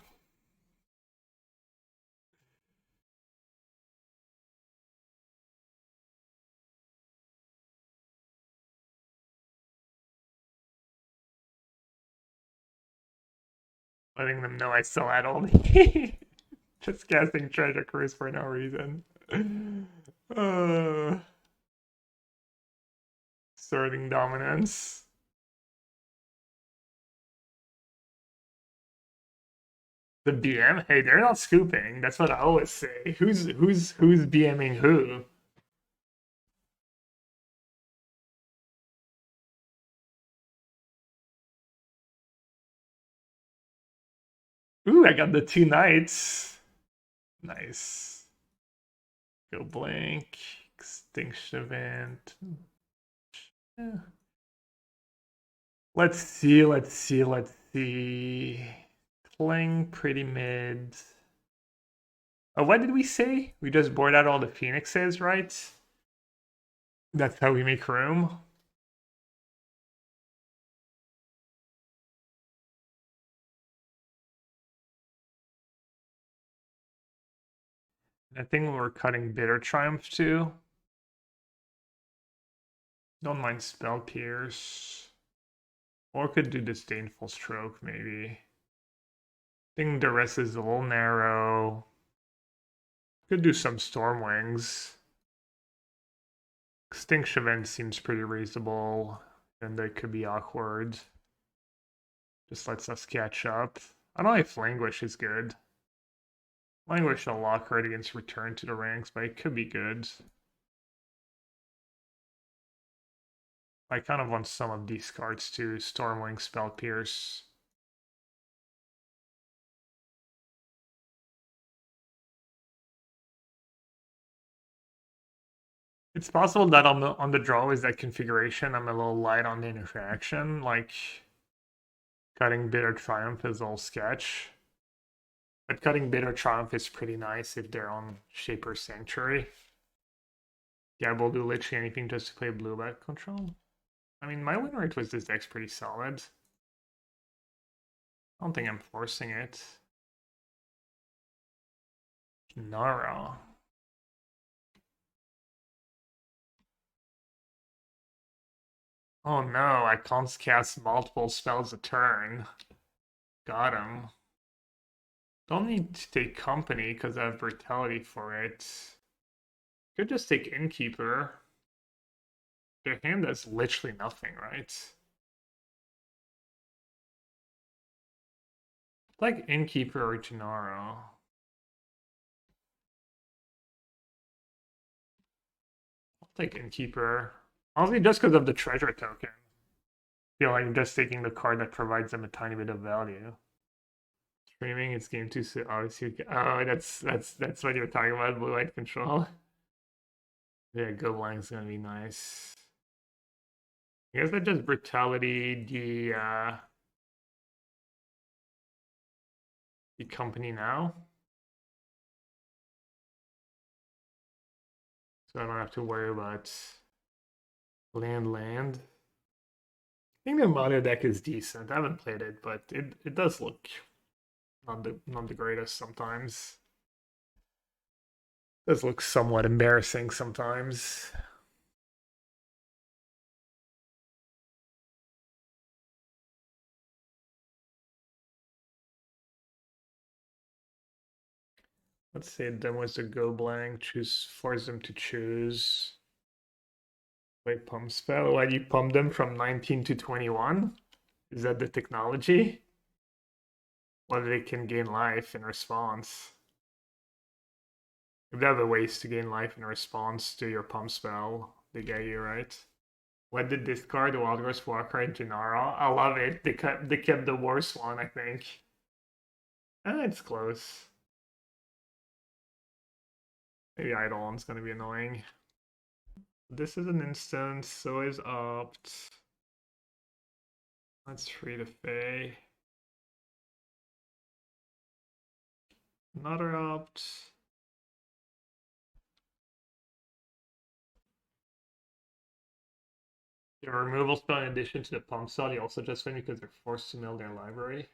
Letting them know I still had all the... Just casting Treasure Cruise for no reason. Sorting dominance. The BM? Hey, they're not scooping. That's what I always say. Who's BMing who? Ooh, I got the 2 knights. Nice. Go blank. Extinction Event. Yeah. Let's see. Playing pretty mid. Oh, what did we say? We just board out all the phoenixes, right? That's how we make room. I think we're cutting Bitter Triumph too. Don't mind Spell Pierce. Or could do Disdainful Stroke, maybe. I think Duress is a little narrow. Could do some Stormwings. Extinction Event seems pretty reasonable. And they could be awkward. Just lets us catch up. I don't know if Languish is good. Languish will lock right against return to the ranks, but it could be good. I kind of want some of these cards too. Stormwing, Spell Pierce. It's possible that on the draw is that configuration, I'm a little light on the interaction. Like, cutting Bitter Triumph is all sketch. But cutting Bitter Triumph is pretty nice if they're on Shaper Sanctuary. Yeah, we'll do literally anything just to play blue-black control. I mean, my win rate with this deck's pretty solid. I don't think I'm forcing it. Nara. Oh no, I can't cast multiple spells a turn. Got him. Don't need to take company because I have brutality for it. Could just take Innkeeper. Their hand does literally nothing, right? Like Innkeeper or Gennaro. I'll take Innkeeper. Honestly, just because of the treasure token. feel like I'm just taking the card that provides them a tiny bit of value. Streaming, it's game too soon. Obviously, oh, that's what you were talking about, blue white control. Yeah, go blank is gonna be nice. I guess that just brutality the company now. So I don't have to worry about land. I think the mono deck is decent. I haven't played it, but it does look not the greatest sometimes. It does look somewhat embarrassing sometimes. Let's say them was to go blank, force them to choose. Wait, pump spell? Why do you pump them from 19 to 21? Is that the technology? Whether they can gain life in response. If they have a ways to gain life in response to your pump spell, they get you, right? What did discard the Wild Rose Walker and Gennaro? I love it. They kept the worst one, I think. It's close. Maybe Eidolon's gonna be annoying. This is an instant, so is opt. That's free to Fae. Another opt. Your removal spell in addition to the pump spell, you also just win because they're forced to mill their library.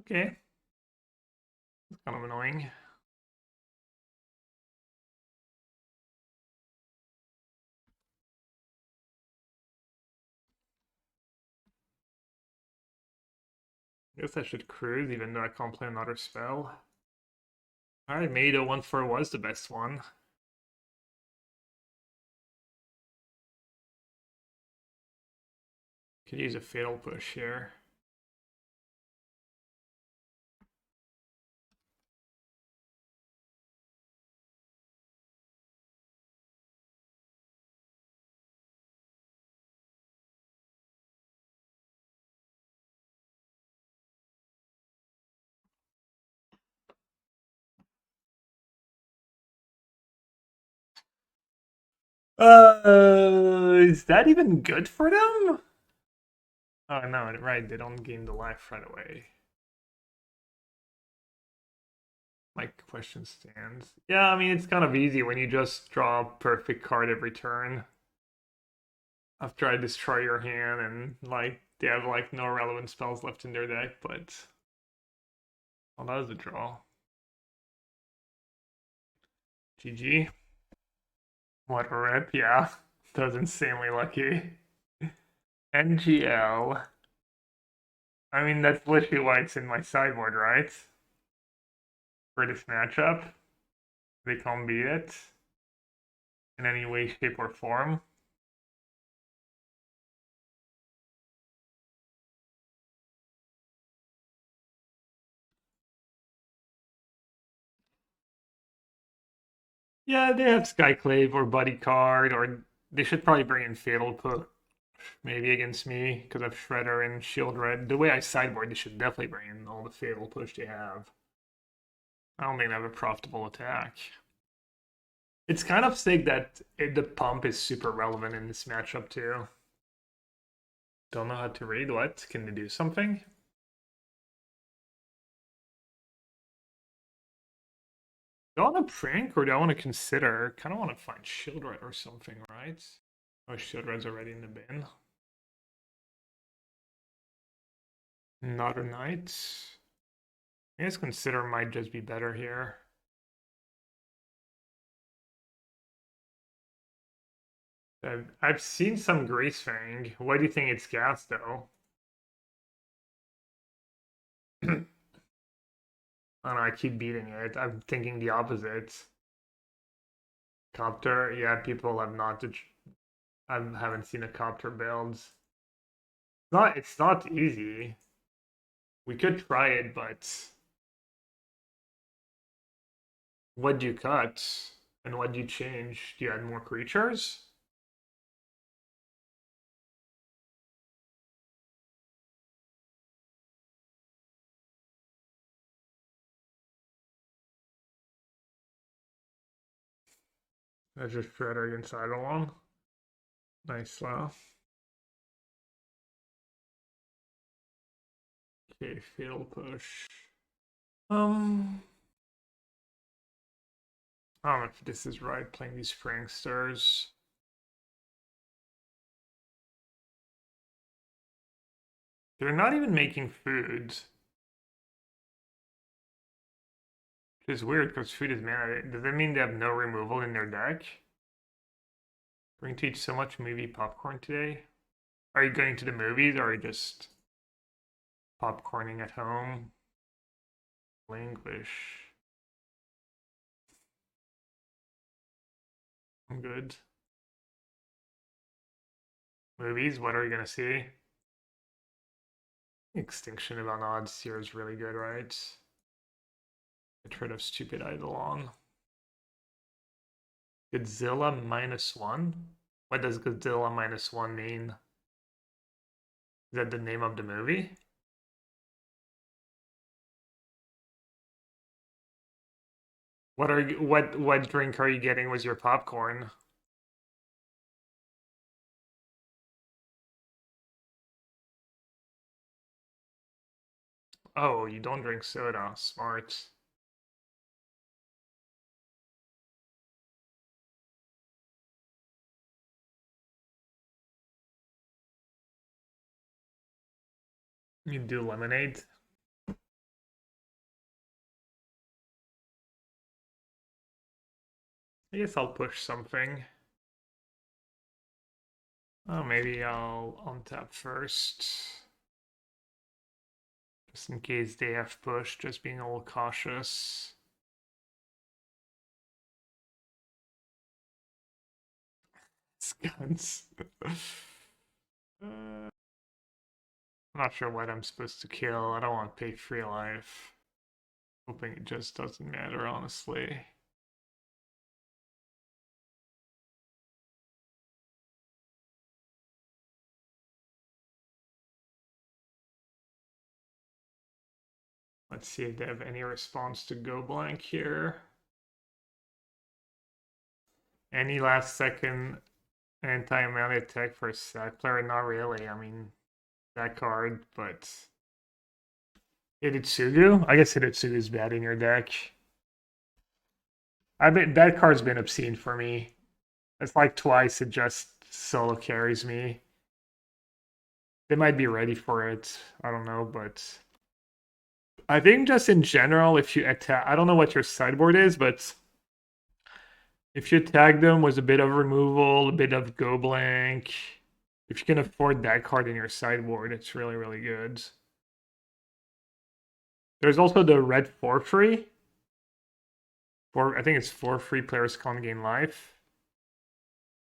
Okay. It's kind of annoying. I guess I should cruise even though I can't play another spell. Alright, maybe the 1/4 was the best one. Could use a fatal push here. Is that even good for them? Oh no, right, they don't gain the life right away. My question stands. Yeah, I mean, it's kind of easy when you just draw a perfect card every turn. After I destroy your hand and, like, they have, like, no relevant spells left in their deck, but... well, that was a draw. GG. What a rip, yeah. That was insanely lucky. NGL. I mean, that's literally why it's in my sideboard, right? For this matchup. They can't beat it. In any way, shape, or form. Yeah, they have Skyclave or Buddy Card, or they should probably bring in Fatal Push, maybe against me, because of Shredder and Sheoldred. The way I sideboard, they should definitely bring in all the Fatal Push they have. I don't think they have a profitable attack. It's kind of sick that the pump is super relevant in this matchup too. Don't know how to read. What? Can they do something? Do I want to prank or do I want to consider? Kind of want to find Sheoldred or something, right? Oh, Sheoldred's already in the bin. Not a knight. I guess consider might just be better here. I've seen some Gracefang. Why do you think it's gas though? I don't know, I keep beating it. I'm thinking the opposite. Copter, yeah, people have not. I haven't seen a copter build. It's not easy. We could try it, but what do you cut? And what do you change? Do you add more creatures? I just Shredder against Eidolon. Nice, wow. Okay, fatal push. I don't know if this is right, playing these Pranksters. They're not even making food. Which is weird, because food is mana. Does that mean they have no removal in their deck? Going to eat so much movie popcorn today? Are you going to the movies, or are you just popcorning at home? Languish. I'm good. Movies, what are you gonna see? Extinction Event odds here is really good, right? Get rid of stupid Eidolon. Godzilla -1? What does Godzilla -1 mean? Is that the name of the movie? What drink are you getting with your popcorn? Oh, you don't drink soda. Smart. You do lemonade. I guess I'll push something. Oh, maybe I'll untap first. Just in case they have push, just being a little cautious. Guns. I'm not sure what I'm supposed to kill. I don't want to pay free life. Hoping it just doesn't matter, honestly. Let's see if they have any response to go blank here. Any last second anti-melee attack for a sack player? Not really. I mean, that card, but Hidetsugu? I guess Hidetsugu is bad in your deck. I bet that card's been obscene for me. It's like twice it just solo carries me. They might be ready for it. I don't know, but I think just in general, if you attack, I don't know what your sideboard is, but if you tag them with a bit of removal, a bit of go blank, if you can afford that card in your sideboard, it's really, really good. There's also the red 4-free. I think it's 4 free players can't gain life.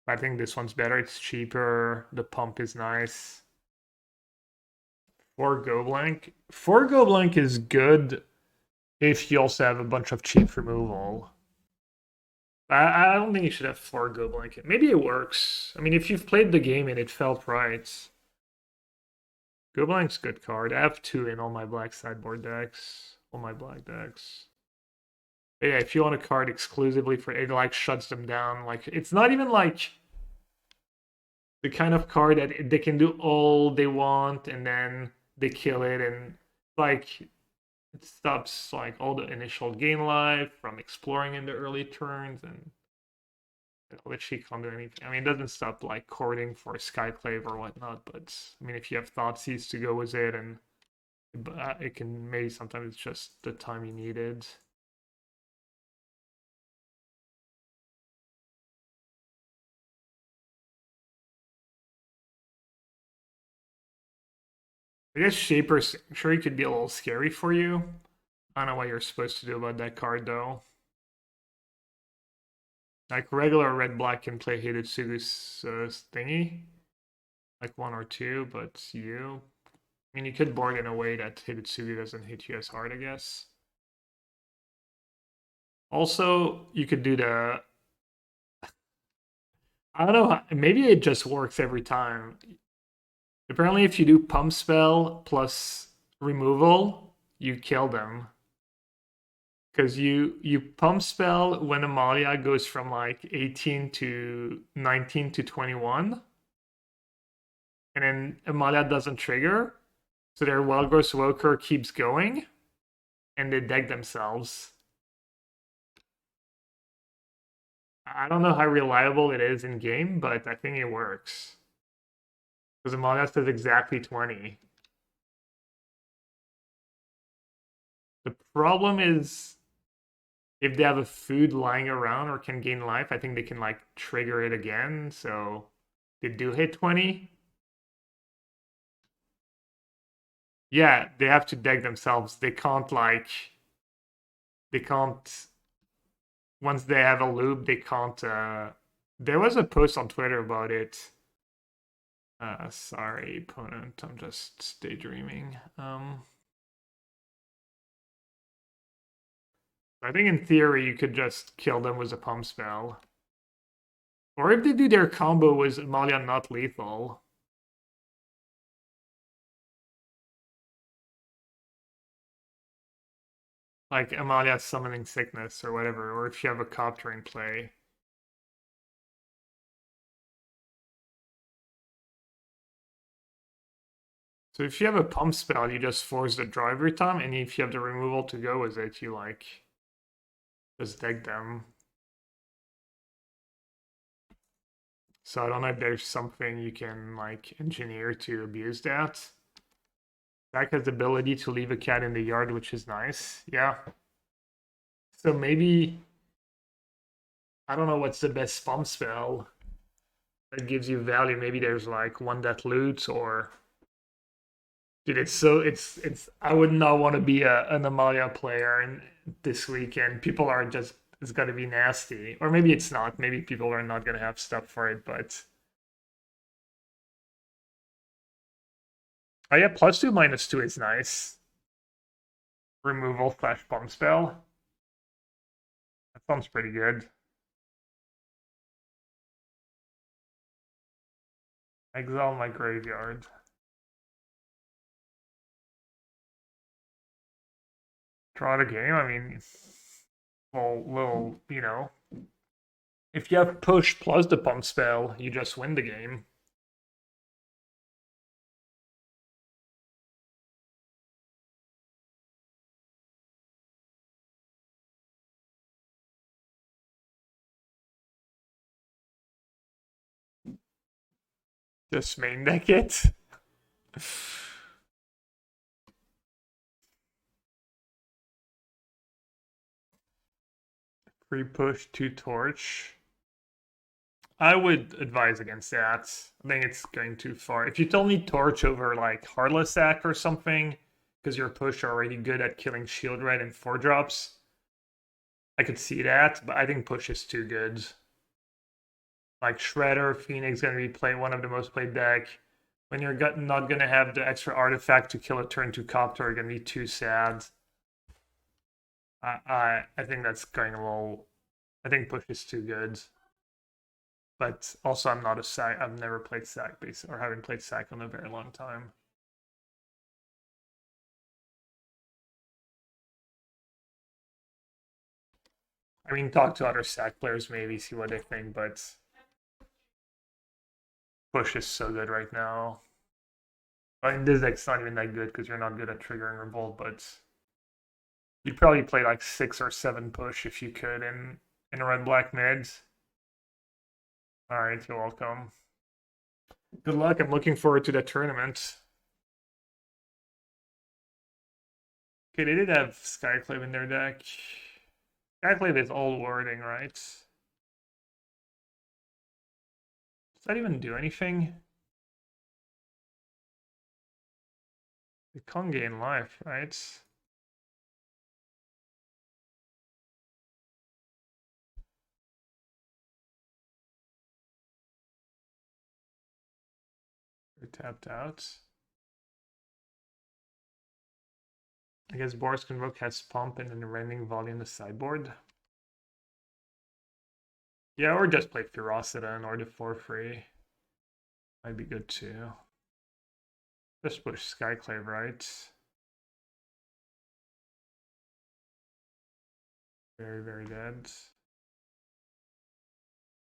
I think this one's better. It's cheaper. The pump is nice. 4 go blank. 4 go blank is good if you also have a bunch of cheap removal. I don't think you should have 4 go blank. Maybe it works. I mean, if you've played the game and it felt right. Go blank's a good card. I have 2 in all my black sideboard decks. All my black decks. But yeah, if you want a card exclusively for it, like shuts them down. Like, it's not even like the kind of card that they can do all they want and then they kill it, and like it stops like all the initial gain life from exploring in the early turns, and literally can't do anything. I mean, it doesn't stop like courting for Skyclave or whatnot, but I mean, if you have Thoughtseize to go with it, and it can maybe sometimes it's just the time you needed. I guess Shaper Sanctuary could be a little scary for you. I don't know what you're supposed to do about that card, though. Like, regular red-black can play Hidetsugu's thingy. Like 1 or 2, but you... I mean, you could board in a way that Hitotsugi doesn't hit you as hard, I guess. Also, you could do the... I don't know, maybe it just works every time. Apparently, if you do Pump Spell plus removal, you kill them. Because you Pump Spell when Amalia goes from like 18 to 19 to 21. And then Amalia doesn't trigger. So their Wellgross Woker keeps going. And they deck themselves. I don't know how reliable it is in game, but I think it works. Because Amalia says exactly 20. The problem is if they have a food lying around or can gain life, I think they can like trigger it again. So they do hit 20. Yeah, they have to deck themselves. They can't once they have a loop, they can't there was a post on Twitter about it. Sorry, opponent, I'm just daydreaming. I think in theory you could just kill them with a pump spell. Or if they do their combo with Amalia not lethal. Like Amalia summoning sickness or whatever, or if you have a copter in play. So if you have a pump spell, you just force the draw every time, and if you have the removal to go with it, you like just deck them. So I don't know if there's something you can like engineer to abuse that. Zach has the ability to leave a cat in the yard, which is nice. Yeah. So maybe I don't know what's the best pump spell that gives you value. Maybe there's like one that loots or dude, it's I would not want to be an Amalia player in this weekend. People are just it's gonna be nasty. Or maybe it's not. Maybe people are not gonna have stuff for it, but oh yeah, +2 -2 is nice. Removal / pump spell. That sounds pretty good. Exile my graveyard. Draw the game. I mean, little, you know. If you have push plus the pump spell, you just win the game. Just main deck it. Free push to torch. I would advise against that. I think it's going too far. If you told me torch over like Heartless Sack or something, because your push are already good at killing Sheoldred and 4-drops, I could see that, but I think push is too good. Like Shredder, Phoenix gonna be one of the most played deck. When you're not gonna have the extra artifact to kill a turn 2 copter, you're gonna be too sad. I think that's going a little. I think push is too good. But also, I'm not a sack. I've never played sack base or haven't played sack in a very long time. I mean, talk to other sack players, maybe see what they think, but push is so good right now. I mean, this deck's not even that good because you're not good at triggering revolt, but you'd probably play like 6 or 7 push if you could in red black mids. All right, you're welcome. Good luck. I'm looking forward to the tournament. Okay, they did have Skyclave in their deck. Skyclave is all wording, right? Does that even do anything? It can't gain life, right? They're tapped out. I guess Boris Convoke has Pump and then Rending Volley in the sideboard. Yeah, or just play Ferocita or the 4-free. Might be good too. Just push Skyclave, right? Very, very dead.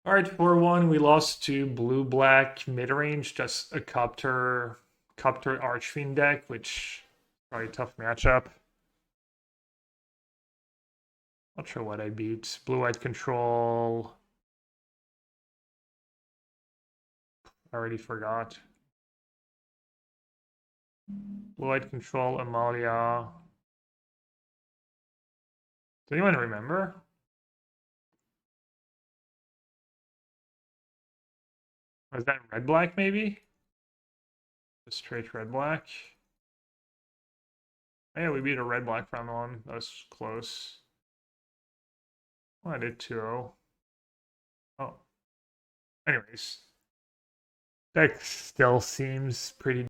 Alright, 4-1, we lost to blue-black mid-range, just a Copter Archfiend deck, which probably a tough matchup. Not sure what I beat. Blue-white control. I already forgot. Blue-white control, Amalia. Does anyone remember? Was that red-black maybe? Just straight red-black. Oh, yeah, we beat a red-black round 1. That was close. Oh, I did 2-0. Oh. Anyways. Deck still seems pretty...